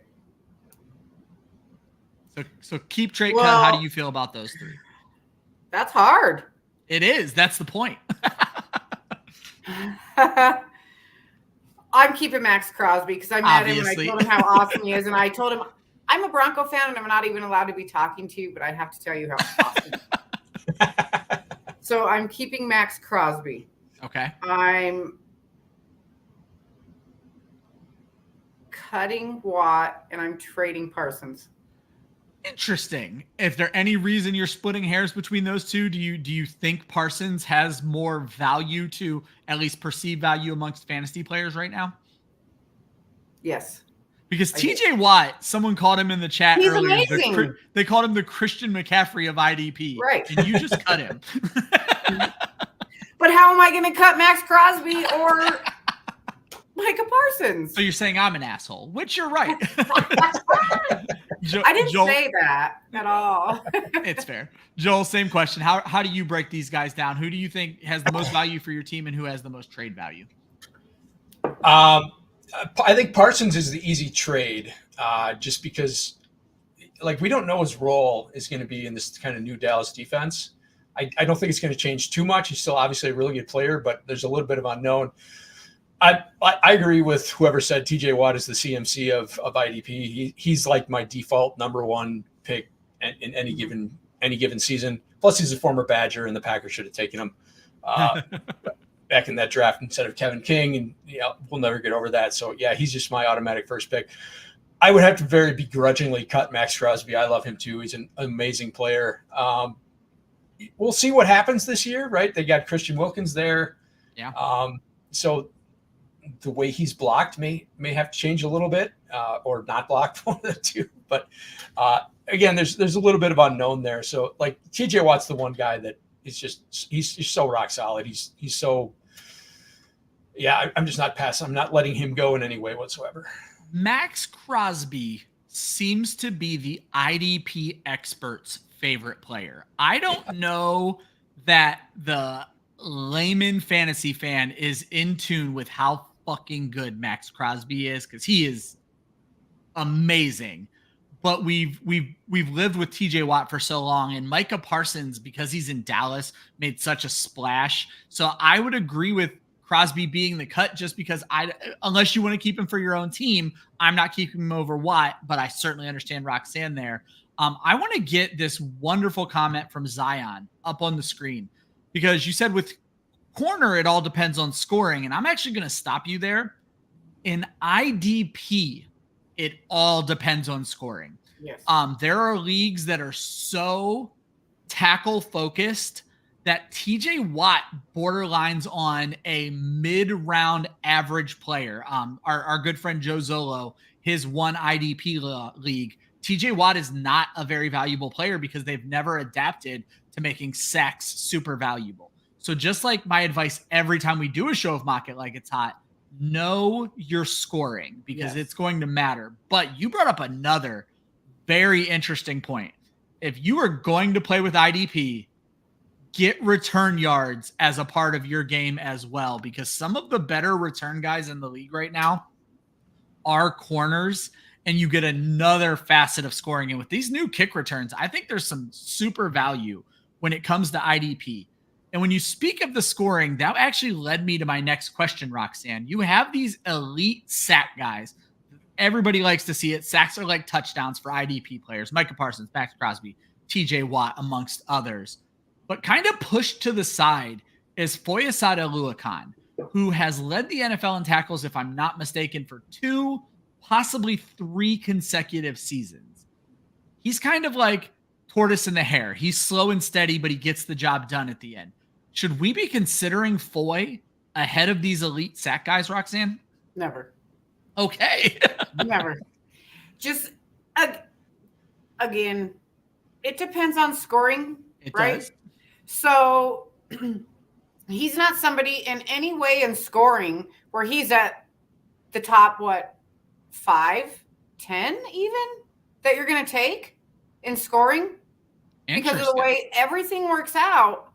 So keep trade cut. How do you feel about those 3? That's hard. It is. That's the point. I'm keeping Max Crosby because I met him and I told him how awesome he is. And I told him, I'm a Bronco fan and I'm not even allowed to be talking to you, but I have to tell you how awesome. So I'm keeping Max Crosby. Okay. I'm cutting Watt and I'm trading Parsons. Interesting. Is there any reason you're splitting hairs between those two? Do you think Parsons has more value, to at least perceived value, amongst fantasy players right now? Yes. Because TJ Watt, someone called him in the chat earlier. Amazing. They called him the Christian McCaffrey of IDP. Right. And you just cut him. But how am I going to cut Max Crosby or Micah Parsons? So you're saying I'm an asshole, which you're right. I didn't say that at all. It's fair. Joel, same question. How do you break these guys down? Who do you think has the most value for your team and who has the most trade value? I think Parsons is the easy trade, just because we don't know his role is going to be in this kind of new Dallas defense. I don't think it's going to change too much. He's still obviously a really good player, but there's a little bit of unknown. I agree with whoever said TJ Watt is the CMC of IDP. He's like my default number 1 pick in any given season. Plus, he's a former Badger, and the Packers should have taken him back in that draft instead of Kevin King. And we'll never get over that. So yeah, he's just my automatic first pick. I would have to very begrudgingly cut Max Crosby. I love him too. He's an amazing player. We'll see what happens this year, right? They got Christian Wilkins there. Yeah. So the way he's blocked may have to change a little bit, or not blocked, one of the two. But again, there's a little bit of unknown there. So TJ Watt's the one guy that is he's so rock solid. He's so, I'm just not passing. I'm not letting him go in any way whatsoever. Max Crosby seems to be the IDP expert's favorite player. I don't know that the layman fantasy fan is in tune with how fucking good Max Crosby is, because he is amazing. But we've lived with TJ Watt for so long, and Micah Parsons, because he's in Dallas, made such a splash. So I would agree with Crosby being the cut, just because unless you want to keep him for your own team, I'm not keeping him over Watt, but I certainly understand Roxanne there. I want to get this wonderful comment from Zion up on the screen, because you said with corner, it all depends on scoring. And I'm actually going to stop you there. In IDP, it all depends on scoring. Yes. There are leagues that are so tackle focused that TJ Watt borderlines on a mid-round average player. Our good friend Joe Zolo, his one IDP league, TJ Watt is not a very valuable player because they've never adapted to making sacks super valuable. So just like my advice every time we do a show of Mock It Like It's Hot, know your scoring because it's going to matter. But you brought up another very interesting point. If you are going to play with IDP, get return yards as a part of your game as well, because some of the better return guys in the league right now are corners, and you get another facet of scoring. And with these new kick returns, I think there's some super value when it comes to IDP. And when you speak of the scoring, that actually led me to my next question, Roxanne. You have these elite sack guys. Everybody likes to see it. Sacks are like touchdowns for IDP players. Micah Parsons, Max Crosby, TJ Watt, amongst others. But kind of pushed to the side is Foyesade Oluokun, who has led the NFL in tackles, if I'm not mistaken, for 2, possibly 3 consecutive seasons. He's kind of like tortoise in the hare. He's slow and steady, but he gets the job done at the end. Should we be considering Foy ahead of these elite sack guys, Roxanne? Never. Okay. Never. Just, again, it depends on scoring, right? Does. So he's not somebody in any way in scoring where he's at the top, 5, 10 even, that you're going to take in scoring? Because of the way everything works out.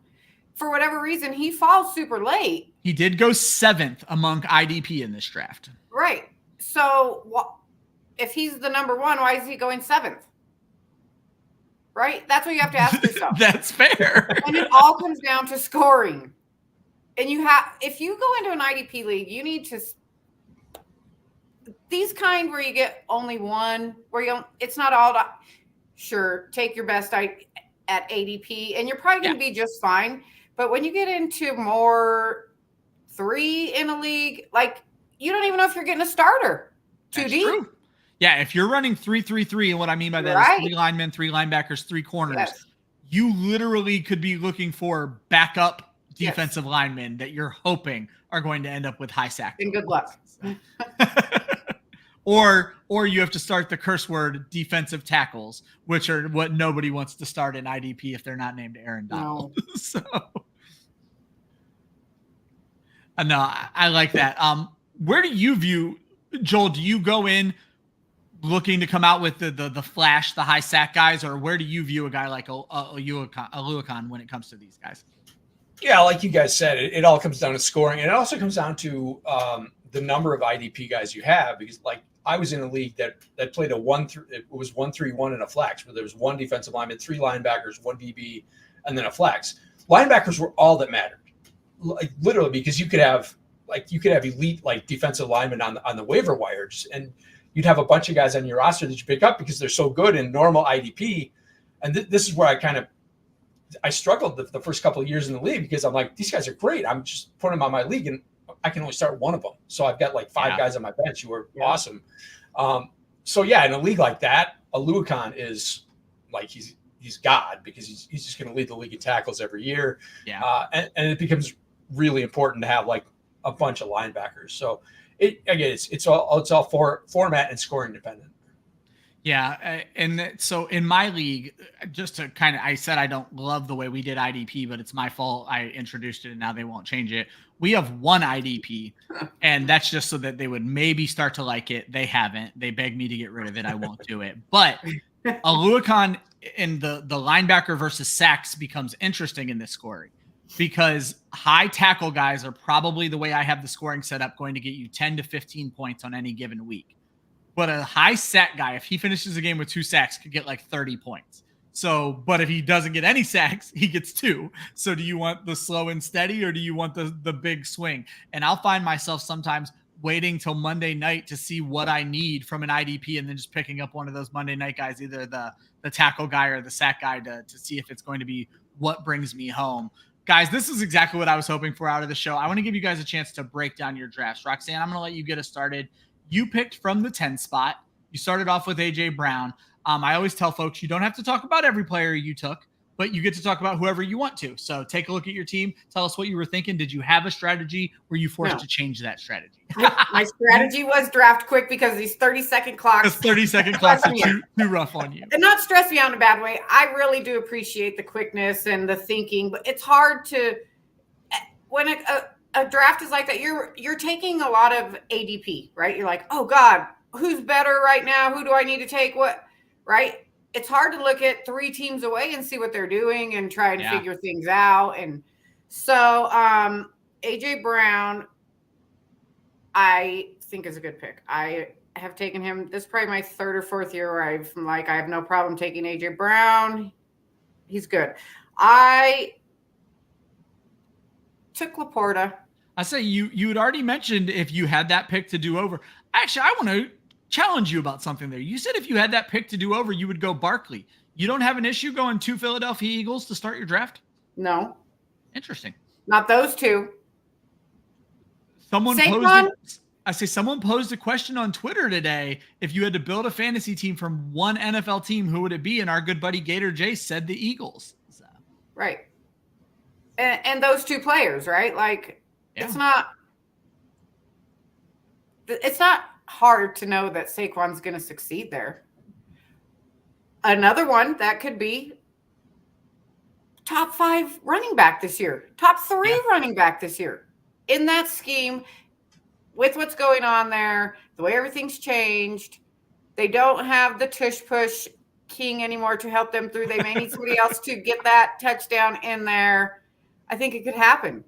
For whatever reason, he falls super late. He did go 7th among IDP in this draft. Right. So if he's the number 1, why is he going 7th? Right? That's what you have to ask yourself. That's fair. And it all comes down to scoring. And if you go into an IDP league, you need to, these kind where you get only 1, where it's not all, sure, take your best at ADP, and you're probably going to be just fine. But when you get into more 3 in a league, like, you don't even know if you're getting a starter. Too deep. True. Yeah, if you're running 3-3-3, and what I mean by that is 3 linemen, 3 linebackers, 3 corners, you literally could be looking for backup defensive linemen that you're hoping are going to end up with high sack. And good luck. Or you have to start the curse word defensive tackles, which are what nobody wants to start in IDP if they're not named Aaron Donald. No. So, no, I like that. Where do you view, Joel? Do you go in looking to come out with the flash, the high sack guys, or where do you view a guy like Oluokun when it comes to these guys? Yeah, like you guys said, it all comes down to scoring, and it also comes down to the number of IDP guys you have. Because, like, I was in a league that played it was 1-3-1 and a flex, where there was 1 defensive lineman, 3 linebackers, 1 DB, and then a flex. Linebackers were all that mattered, like, literally, because you could have elite, like, defensive linemen on the waiver wires, and you'd have a bunch of guys on your roster that you pick up because they're so good in normal IDP. And this is where I struggled the first couple of years in the league, because I'm like, these guys are great. I'm just putting them on my league, and I can only start 1 of them. So I've got like 5 guys on my bench who are awesome. So in a league like that, Oluokun is like, he's God, because he's just going to lead the league in tackles every year. Yeah. And it becomes really important to have like a bunch of linebackers. So it's all format and scoring dependent. Yeah. And so in my league, just to I said I don't love the way we did IDP, but it's my fault. I introduced it and now they won't change it. We have 1 IDP, and that's just so that they would maybe start to like it. They haven't. They begged me to get rid of it. I won't do it. But Oluokun in the linebacker versus sacks becomes interesting in this scoring, because high tackle guys are probably, the way I have the scoring set up, going to get you 10 to 15 points on any given week. But a high sack guy, if he finishes a game with 2 sacks, could get like 30 points. So, but if he doesn't get any sacks, he gets 2. So do you want the slow and steady, or do you want the big swing? And I'll find myself sometimes waiting till Monday night to see what I need from an IDP, and then just picking up one of those Monday night guys, either the tackle guy or the sack guy, to see if it's going to be what brings me home. Guys, this is exactly what I was hoping for out of the show. I want to give you guys a chance to break down your drafts. Roxanne, I'm going to let you get us started. You picked from the 10 spot. You started off with A.J. Brown. I always tell folks you don't have to talk about every player you took, but you get to talk about whoever you want to. So take a look at your team. Tell us what you were thinking. Did you have a strategy? Were you forced to change that strategy? My strategy was draft quick, because these 30-second clocks. Those 30-second clocks are too rough on you. And not stress me out in a bad way. I really do appreciate the quickness and the thinking, but it's hard to when a draft is like that, you're taking a lot of ADP, right? You're like, oh God, who's better right now? Who do I need to take? What, right? It's hard to look at 3 teams away and see what they're doing and try and figure things out. And so AJ Brown, I think is a good pick. I have taken him. This is probably my 3rd or 4th year where I have no problem taking AJ Brown. He's good. I took Laporta. I say you had already mentioned if you had that pick to do over. Actually, I want to challenge you about something there. You said if you had that pick to do over, you would go Barkley. You don't have an issue going 2 Philadelphia Eagles to start your draft? No. Interesting. Not those 2. Someone posed a question on Twitter today. If you had to build a fantasy team from one NFL team, who would it be? And our good buddy Gator J said the Eagles. So. Right. And those 2 players, right? Like, it's not hard to know that Saquon's going to succeed there. Another one that could be top 5 running back this year, top 3 running back this year. In that scheme, with what's going on there, the way everything's changed, they don't have the tush-push king anymore to help them through. They may need somebody else to get that touchdown in there. I think it could happen.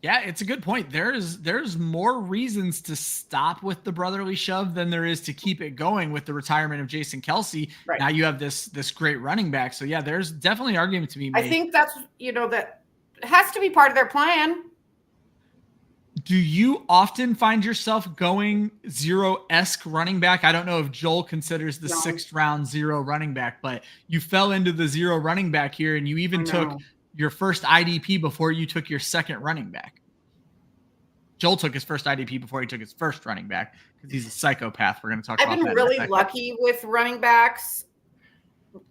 Yeah, it's a good point. There's more reasons to stop with the brotherly shove than there is to keep it going with the retirement of Jason Kelce. Right. Now you have this great running back. So yeah, there's definitely an argument to be made. I think that's, that has to be part of their plan. Do you often find yourself going 0-esque running back? I don't know if Joel considers the 6th round 0 running back, but you fell into the 0 running back here, and you even took your first IDP before you took your 2nd running back. Joel took his first IDP before he took his first running back because he's a psychopath. We're going to talk about that. I've been really lucky with running backs,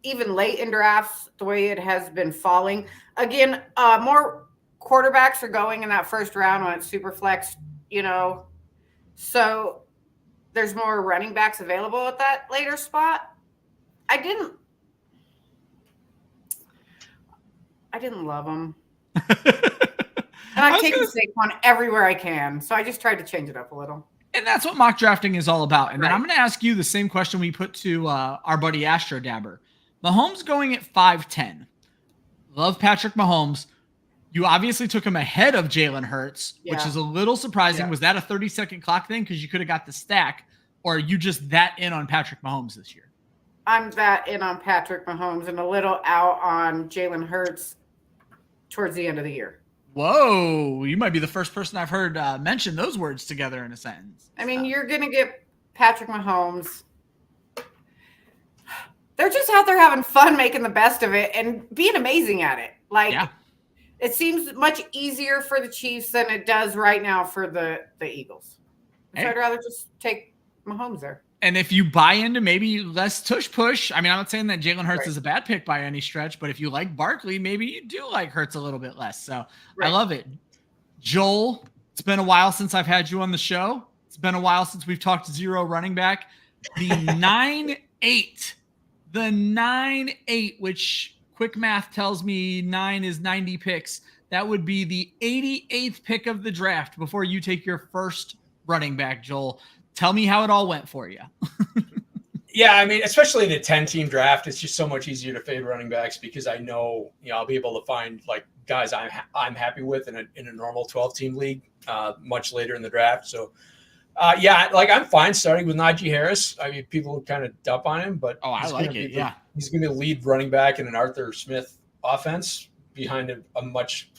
even late in drafts, the way it has been falling. Again, more quarterbacks are going in that 1st round when it's super flex, so there's more running backs available at that later spot. I didn't love them. And I've taken Saquon everywhere I can, so I just tried to change it up a little. And that's what mock drafting is all about. And then I'm going to ask you the same question we put to our buddy Astro Dabber. Mahomes going at 5'10". Love Patrick Mahomes. You obviously took him ahead of Jalen Hurts, which is a little surprising. Was that a 30-second clock thing? Because you could have got the stack. Or are you just that in on Patrick Mahomes this year? I'm that in on Patrick Mahomes and a little out on Jalen Hurts towards the end of the year. Whoa, you might be the first person I've heard mention those words together in a sentence. I mean, you're going to get Patrick Mahomes. They're just out there having fun, making the best of it, and being amazing at it. It seems much easier for the Chiefs than it does right now for the Eagles. So I'd rather just take Mahomes there. And if you buy into maybe less tush push, I mean, I'm not saying that Jalen Hurts is a bad pick by any stretch, but if you like Barkley, maybe you do like Hurts a little bit less. So I love it. Joel, it's been a while since I've had you on the show. It's been a while since we've talked 0 running back. The 9-8, which quick math tells me 9 is 90 picks. That would be the 88th pick of the draft before you take your first running back, Joel. Tell me how it all went for you. Yeah, I mean, especially in a 10-team draft, it's just so much easier to fade running backs because I know, I'll be able to find like guys I'm happy with in a normal 12-team league much later in the draft. So, I'm fine starting with Najee Harris. I mean, people kind of dump on him, but I like it. He's going to lead running back in an Arthur Smith offense behind a much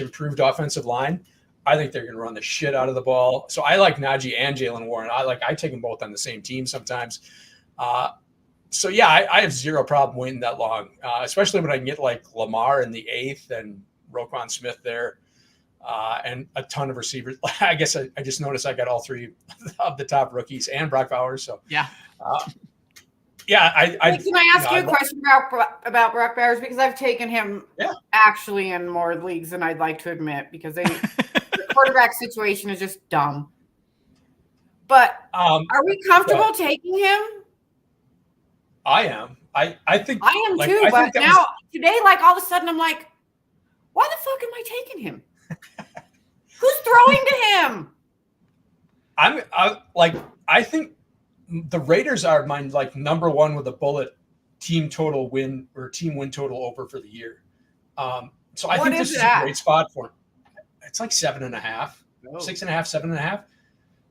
improved offensive line. I think they're going to run the shit out of the ball. So I like Najee and Jalen Warren. I take them both on the same team sometimes. I have 0 problem waiting that long, especially when I can get like Lamar in the 8th and Roquan Smith there and a ton of receivers. I guess I just noticed I got all 3 of the top rookies and Brock Bowers. So can I ask you a question about Brock Bowers? Because I've taken him actually in more leagues than I'd like to admit because the quarterback situation is just dumb. But are we comfortable taking him? I am. I think I am too. But now today, like all of a sudden, I'm like, Why the fuck am I taking him? Who's throwing to him? I think the Raiders are my number one with a bullet team total win or team win total over for the year. So I think this is a great spot for him. It's like 7.5, 6.5,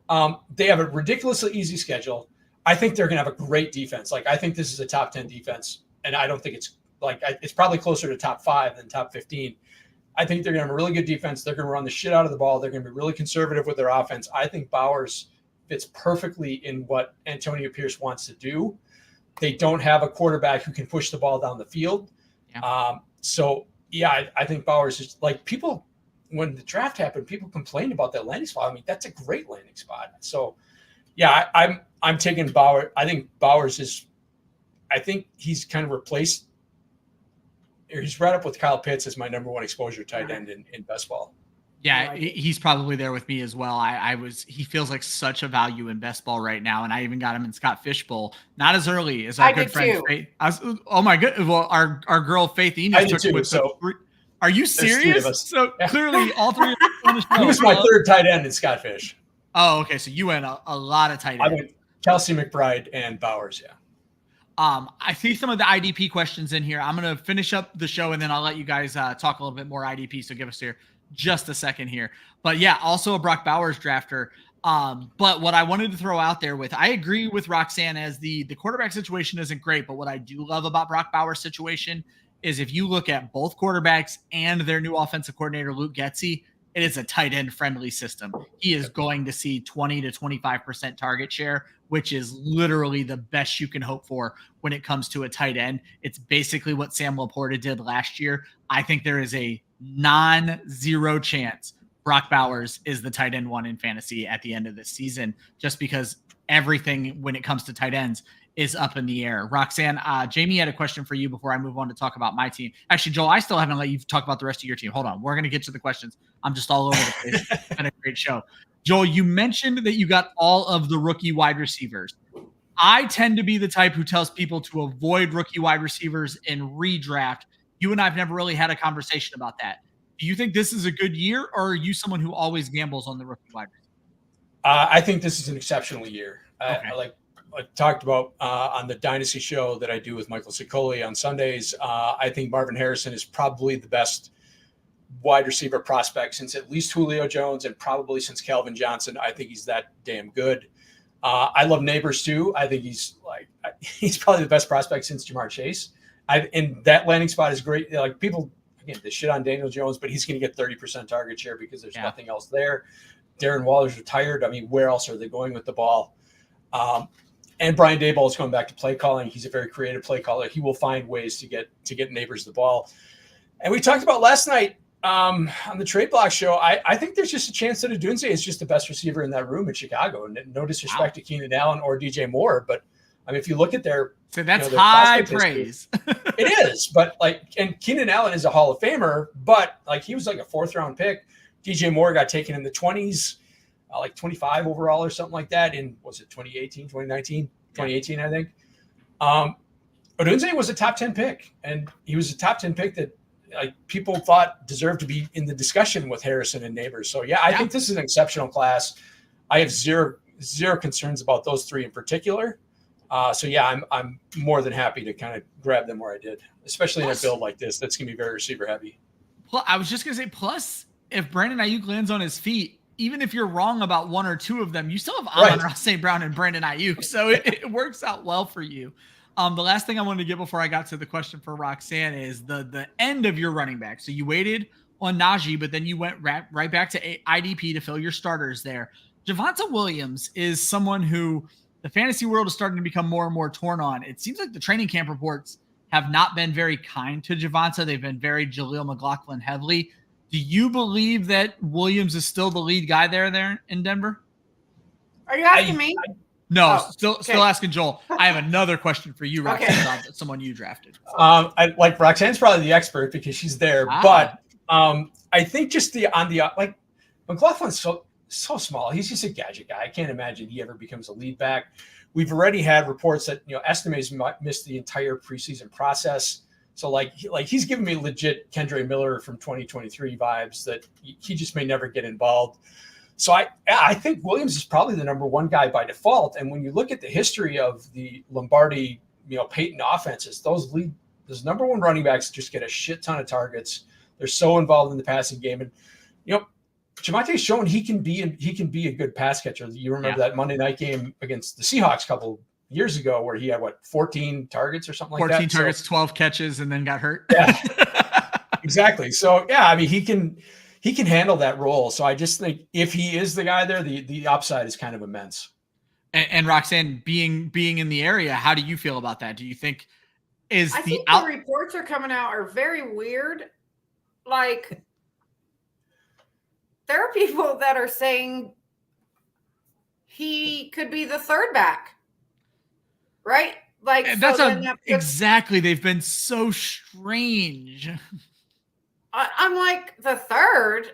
7.5. They have a ridiculously easy schedule. I think they're going to have a great defense. I think this is a top 10 defense, and I don't think it's probably closer to top 5 than top 15. I think they're going to have a really good defense. They're going to run the shit out of the ball. They're going to be really conservative with their offense. I think Bowers fits perfectly in what Antonio Pierce wants to do. They don't have a quarterback who can push the ball down the field. Yeah. I think Bowers is people, when the draft happened, people complained about that landing spot. I mean, that's a great landing spot. So yeah, I'm taking Bowers. I think Bowers I think he's kind of replaced, or he's right up with Kyle Pitts as my number one exposure tight end in best ball. Yeah, he's probably there with me as well. He feels like such a value in best ball right now, and I even got him in Scott Fishbowl. Not as early as our good friend Faith. Oh my goodness! Well, our girl Faith Enos took it with Are you serious? So clearly, all three of us on the show. He was my third tight end in Scott Fish. Oh, okay. So you went a lot of tight ends. I went Kelsey McBride and Bowers. Yeah. I see some of the IDP questions in here. I'm going to finish up the show and then I'll let you guys talk a little bit more IDP. So give us here just a second here. But yeah, also a Brock Bowers drafter. But what I wanted to throw out there I agree with Roxanne as the quarterback situation isn't great. But what I do love about Brock Bowers' situation is if you look at both quarterbacks and their new offensive coordinator, Luke Getsy, it is a tight end friendly system. He is going to see 20 to 25% target share, which is literally the best you can hope for when it comes to a tight end. It's basically what Sam Laporta did last year. I think there is a non-zero chance Brock Bowers is the tight end one in fantasy at the end of this season, just because everything when it comes to tight ends is up in the air. Roxanne, Jamie had a question for you before I move on to talk about my team. Actually, Joel, I still haven't let you talk about the rest of your team. Hold on. We're going to get to the questions. I'm just all over the place. It's been a great show. Joel, you mentioned that you got all of the rookie wide receivers. I tend to be the type who tells people to avoid rookie wide receivers in redraft. You and I have never really had a conversation about that. Do you think this is a good year, or are you someone who always gambles on the rookie wide receiver? I think this is an exceptional year. Okay. I talked about on the Dynasty show that I do with Michael Sicoli on Sundays. I think Marvin Harrison is probably the best wide receiver prospect since at least Julio Jones and probably since Calvin Johnson. I think he's that damn good. I love Neighbors too. I think he's probably the best prospect since Jamar Chase. And that landing spot is great. People, again, they shit on Daniel Jones, but he's going to get 30% target share because there's nothing else there. Darren Waller's retired. I mean, where else are they going with the ball? And Brian Daboll is going back to play calling. He's a very creative play caller. He will find ways to get Neighbors the ball. And we talked about last night on the Trade Block show. I think there's just a chance that Odunze is just the best receiver in that room in Chicago. And no disrespect to Keenan Allen or DJ Moore, but I mean, if you look at their that's high praise. It is, but and Keenan Allen is a Hall of Famer, but he was a 4th round pick. DJ Moore got taken in the 20s. 25 overall or something like that in, was it 2018, 2019, 2018, I think. Odunze was a top 10 pick, and he was a top 10 pick that people thought deserved to be in the discussion with Harrison and Neighbors. So I think this is an exceptional class. I have zero concerns about those three in particular. I'm more than happy to kind of grab them where I did, especially in a build like this. That's going to be very receiver heavy. Well, I was just going to say, plus if Brandon Ayuk lands on his feet, even if you're wrong about one or two of them, you still have Amon-Ra St. Brown and Brandon Ayuk. So it works out well for you. The last thing I wanted to get before I got to the question for Roxanne is the end of your running back. So you waited on Najee, but then you went right back to IDP to fill your starters there. Javonte Williams is someone who the fantasy world is starting to become more and more torn on. It seems like the training camp reports have not been very kind to Javonte. They've been very Jaleel McLaughlin heavily. Do you believe that Williams is still the lead guy there in Denver? Are you asking me? No, still asking Joel. I have another question for you, Roxanne, about someone you drafted. Roxanne's probably the expert because she's there, but I think just McLaughlin's so small. He's just a gadget guy. I can't imagine he ever becomes a lead back. We've already had reports that Estime's missed the entire preseason process. So like he's giving me legit Kendre Miller from 2023 vibes that he just may never get involved. So I think Williams is probably the number one guy by default. And when you look at the history of the Lombardi, Peyton offenses, those number one running backs just get a shit ton of targets. They're so involved in the passing game, and Jamonte's shown he can be a good pass catcher. You remember that Monday night game against the Seahawks a couple years ago where he had 14 targets or something like that. 14 targets, 12 catches, and then got hurt. Yeah, exactly. So yeah, I mean he can handle that role. So I just think if he is the guy there, the upside is kind of immense. And Roxanne, being in the area, how do you feel about that? Do you think the reports are coming out are very weird. Like there are people that are saying he could be the third back, right? Like exactly. They've been so strange. I'm like, the third.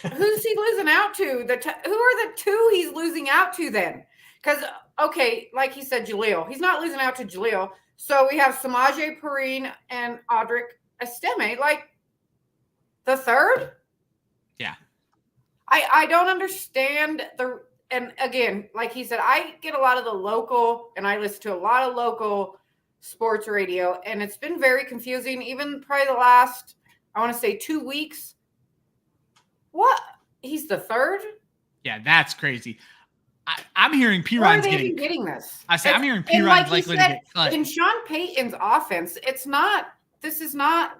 Who's he losing out to? Who are the two he's losing out to then? Because okay, like he said, Jaleel. He's not losing out to Jaleel. So we have Samaje Perine and Audric Estime. Like the third. Yeah. I don't understand and again, like he said, I get a lot of the local and I listen to a lot of local sports radio, and it's been very confusing. Even probably the last, I want to say 2 weeks. What? He's the third? Yeah, that's crazy. I'm hearing Piron's getting this. I said I'm hearing Piron's likely to get cut. In Sean Payton's offense, this is not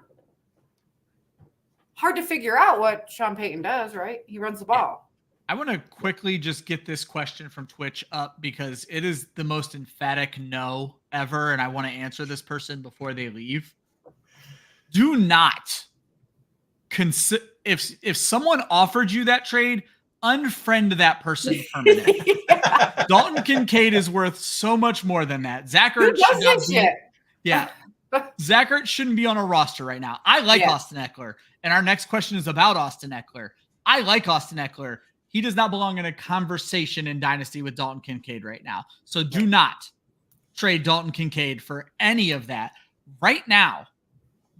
hard to figure out what Sean Payton does, right? He runs the ball. I want to quickly just get this question from Twitch up because it is the most emphatic no ever, and I want to answer this person before they leave. Do not consider if someone offered you that trade, unfriend that person permanently. Yeah. Dalton Kincaid is worth so much more than that. Zach Ertz Zach Ertz shouldn't be on a roster right now. I like Austin Eckler. And our next question is about Austin Eckler. I like Austin Eckler. He does not belong in a conversation in Dynasty with Dalton Kincaid right now. So do not trade Dalton Kincaid for any of that. Right now,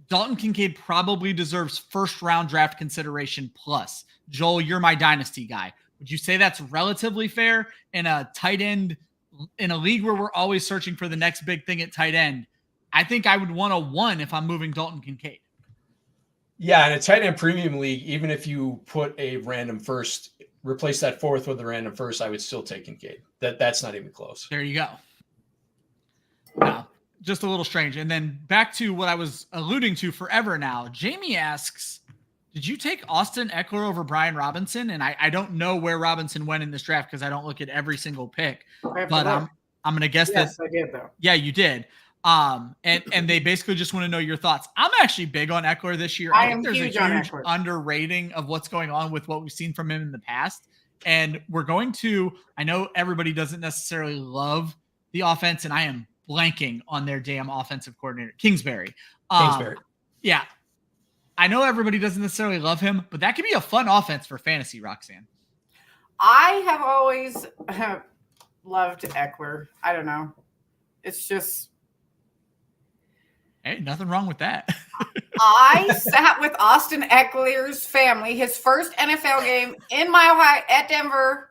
Dalton Kincaid probably deserves first-round draft consideration plus. Joel, you're my Dynasty guy. Would you say that's relatively fair in a tight end, in a league where we're always searching for the next big thing at tight end? I think I would want a 1 if I'm moving Dalton Kincaid. Yeah, in a tight end premium league, even if you put a random first, replace that 4th with a random first, I would still take Kincaid. That's not even close. There you go. Wow. Just a little strange. And then back to what I was alluding to forever now. Jamie asks, did you take Austin Eckler over Brian Robinson? And I don't know where Robinson went in this draft because I don't look at every single pick. But I'm going to guess that. Yes, I did though. Yeah, you did. And they basically just want to know your thoughts. I'm actually big on Eckler this year. I think there's a huge underrating of what's going on with what we've seen from him in the past. And I know everybody doesn't necessarily love the offense, and I am blanking on their damn offensive coordinator, Kingsbury. Yeah. I know everybody doesn't necessarily love him, but that could be a fun offense for fantasy, Roxanne. I have always loved Eckler. I don't know. It's just. Hey, nothing wrong with that. I sat with Austin Eckler's family, his first NFL game in Mile High at Denver.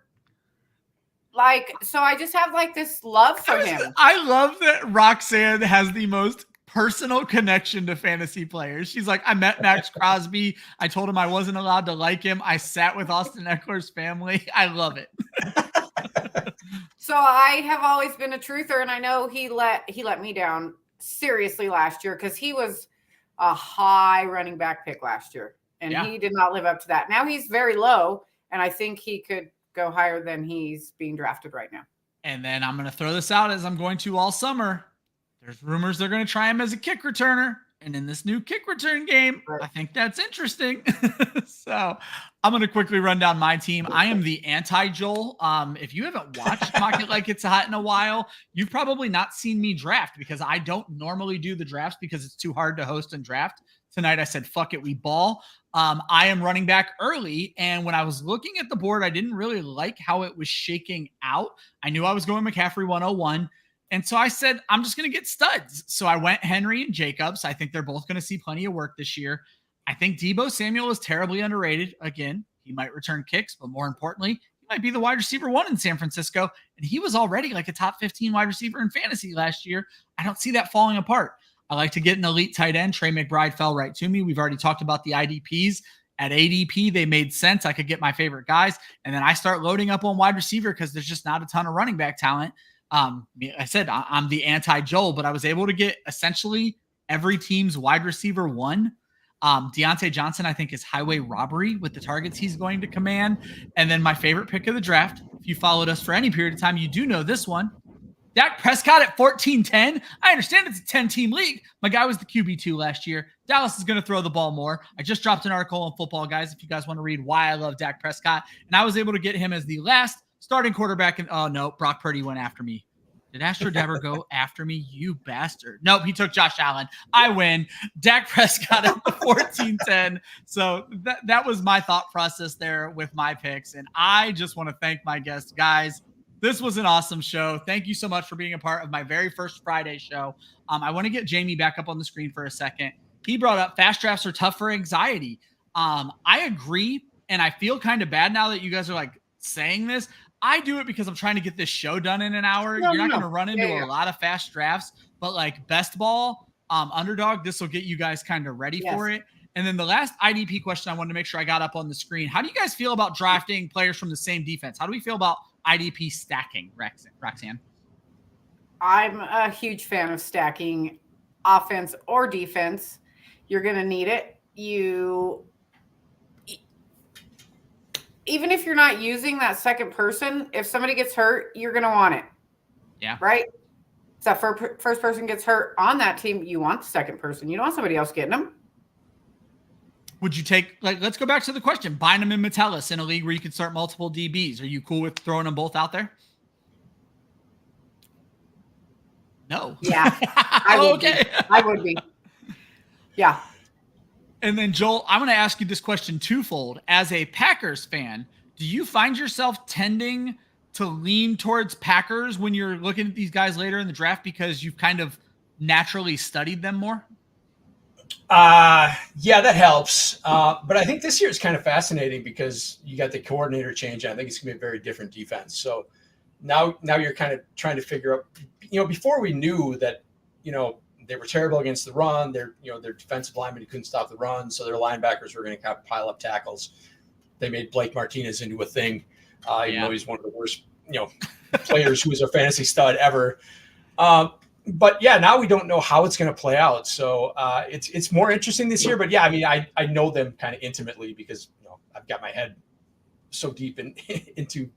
So I just have this love for him. I love that Roxanne has the most personal connection to fantasy players. She's like, I met Max Crosby. I told him I wasn't allowed to like him. I sat with Austin Eckler's family. I love it. So I have always been a truther, and I know he let me down seriously last year because he was a high running back pick last year, and he did not live up to that. Now he's very low, and I think he could go higher than he's being drafted right now. And then I'm going to throw this out as I'm going to all summer. There's rumors they're going to try him as a kick returner. And in this new kick return game, I think that's interesting. So I'm going to quickly run down my team. I am the anti-Joel. If you haven't watched Mock It Like It's Hot in a while, you've probably not seen me draft because I don't normally do the drafts because it's too hard to host and draft. Tonight I said, fuck it, we ball. I am running back early. And when I was looking at the board, I didn't really like how it was shaking out. I knew I was going McCaffrey 101. And so I said, I'm just going to get studs. So I went Henry and Jacobs. I think they're both going to see plenty of work this year. I think Deebo Samuel is terribly underrated. Again, he might return kicks, but more importantly, he might be the wide receiver 1 in San Francisco. And he was already like a top 15 wide receiver in fantasy last year. I don't see that falling apart. I like to get an elite tight end. Trey McBride fell right to me. We've already talked about the IDPs. At ADP, they made sense. I could get my favorite guys. And then I start loading up on wide receiver because there's just not a ton of running back talent. I said I'm the anti-Joel, but I was able to get essentially every team's wide receiver 1. Deontay Johnson, I think, is highway robbery with the targets he's going to command. And then my favorite pick of the draft, if you followed us for any period of time, you do know this one. Dak Prescott at 14-10. I understand it's a 10-team league. My guy was the QB2 last year. Dallas is going to throw the ball more. I just dropped an article on Football Guys if you guys want to read why I love Dak Prescott. And I was able to get him as the last starting quarterback. And oh, no, Brock Purdy went after me. Did Astro Dever go after me? You bastard. Nope, he took Josh Allen. I win. Dak Prescott at the 14-10. So that was my thought process there with my picks. And I just want to thank my guests. Guys, this was an awesome show. Thank you so much for being a part of my very first Friday show. I want to get Jamie back up on the screen for a second. He brought up fast drafts are tough for anxiety. I agree, and I feel kind of bad now that you guys are like saying this. I do it because I'm trying to get this show done in an hour. You're not going to run into a lot of fast drafts, but like best ball, underdog, this will get you guys kind of ready for it. And then the last IDP question I wanted to make sure I got up on the screen. How do you guys feel about drafting players from the same defense? How do we feel about IDP stacking, Roxanne? I'm a huge fan of stacking offense or defense. You're going to need it. Even if you're not using that second person, if somebody gets hurt, you're going to want it. Yeah. Right? So if first person gets hurt on that team, you want the second person. You don't want somebody else getting them. Would you take, like, let's go back to the question, Bynum and Metellus in a league where you could start multiple DBs. Are you cool with throwing them both out there? No. Yeah. I would be. Yeah. And then, Joel, I'm going to ask you this question twofold. As a Packers fan, do you find yourself tending to lean towards Packers when you're looking at these guys later in the draft because you've kind of naturally studied them more? Yeah, that helps. But I think this year is kind of fascinating because you got the coordinator change. I think it's going to be a very different defense. So now you're kind of trying to figure out, before we knew that, they were terrible against the run. Their defensive linemen couldn't stop the run. So their linebackers were going to kind of pile up tackles. They made Blake Martinez into a thing, even though he's one of the worst, players who was a fantasy stud ever. But yeah, now we don't know how it's going to play out. So it's more interesting this year. But yeah, I mean, I know them kind of intimately because I've got my head so deep into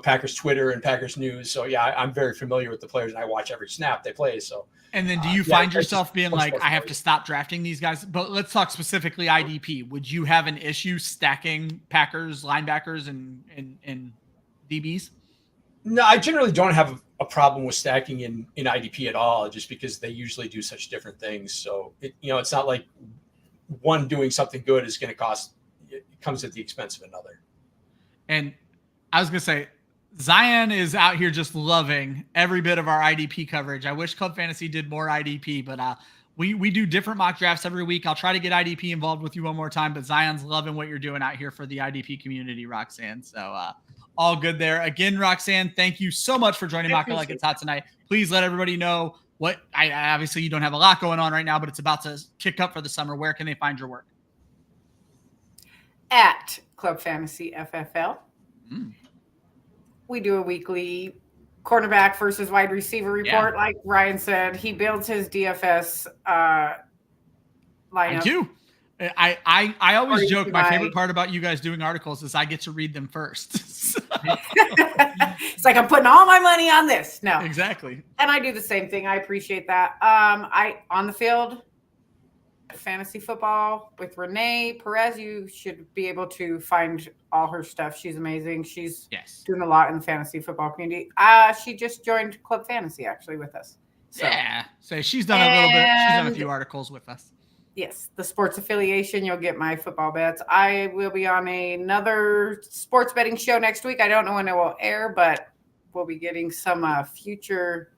Packers Twitter and Packers news. So yeah, I'm very familiar with the players and I watch every snap they play. So and then do you find yourself being like, I have to stop drafting these guys? But let's talk specifically IDP. Would you have an issue stacking Packers linebackers and DBs? No, I generally don't have a problem with stacking in IDP at all, just because they usually do such different things. So it's not like one doing something good is going to it comes at the expense of another. And I was going to say, Zion is out here just loving every bit of our IDP coverage. I wish Club Fantasy did more IDP, but we do different mock drafts every week. I'll try to get IDP involved with you one more time, but Zion's loving what you're doing out here for the IDP community, Roxanne. So all good there. Again, Roxanne, thank you so much for joining Mock Like It's Hot tonight. Please let everybody know obviously you don't have a lot going on right now, but it's about to kick up for the summer. Where can they find your work? At Club Fantasy FFL. We do a weekly cornerback versus wide receiver report. Like Ryan said, he builds his DFS lineup. I do. I always joke my favorite part about you guys doing articles is I get to read them first. It's like I'm putting all my money on this. No, exactly. And I do the same thing. I appreciate that. On the field, fantasy football with Renee Perez. You should be able to find all her stuff. She's amazing. She's doing a lot in the fantasy football community. She just joined Club Fantasy actually with us. So she's done a little bit. She's done a few articles with us. Yes, the sports affiliation. You'll get my football bets. I will be on another sports betting show next week. I don't know when it will air, but we'll be getting some future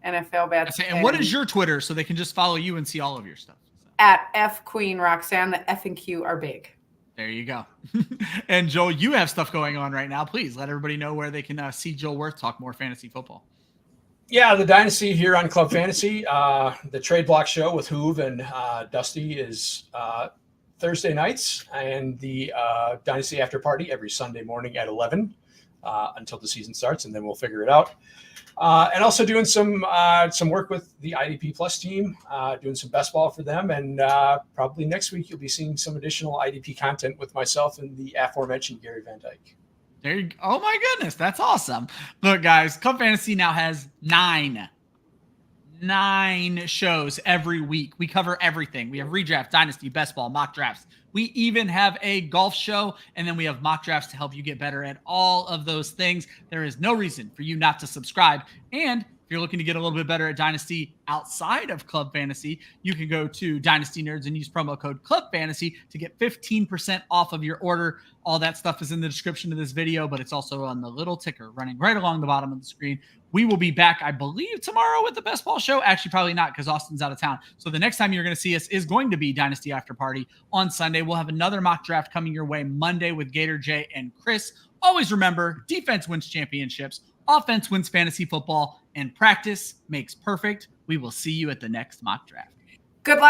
NFL bets. And what is your Twitter so they can just follow you and see all of your stuff? At F Queen Roxanne. The F and Q are big. There you go. And Joel, you have stuff going on right now. Please let everybody know where they can see Joel Wirth talk more fantasy football. Yeah, the Dynasty here on Club Fantasy. The Trade Block Show with Hoove and Dusty is Thursday nights, and the Dynasty After Party every Sunday morning at 11 until the season starts, and then we'll figure it out. And also doing some work with the IDP Plus team, doing some best ball for them. And probably next week, you'll be seeing some additional IDP content with myself and the aforementioned Gary Van Dyke. There you go. Oh my goodness. That's awesome. Look, guys, Club Fantasy now has nine shows every week. We cover everything. We have redraft, dynasty, best ball, mock drafts. We even have a golf show, and then we have mock drafts to help you get better at all of those things. There is no reason for you not to subscribe. And if you're looking to get a little bit better at Dynasty outside of Club Fantasy, you can go to Dynasty Nerds and use promo code Club Fantasy to get 15% off of your order. All that stuff is in the description of this video, but it's also on the little ticker running right along the bottom of the screen. We will be back, I believe, tomorrow with the best ball show. Actually, probably not, because Austin's out of town. So the next time you're going to see us is going to be Dynasty After Party on Sunday. We'll have another mock draft coming your way Monday with Gator J and Chris. Always remember, defense wins championships, offense wins fantasy football, and practice makes perfect. We will see you at the next mock draft. Good luck.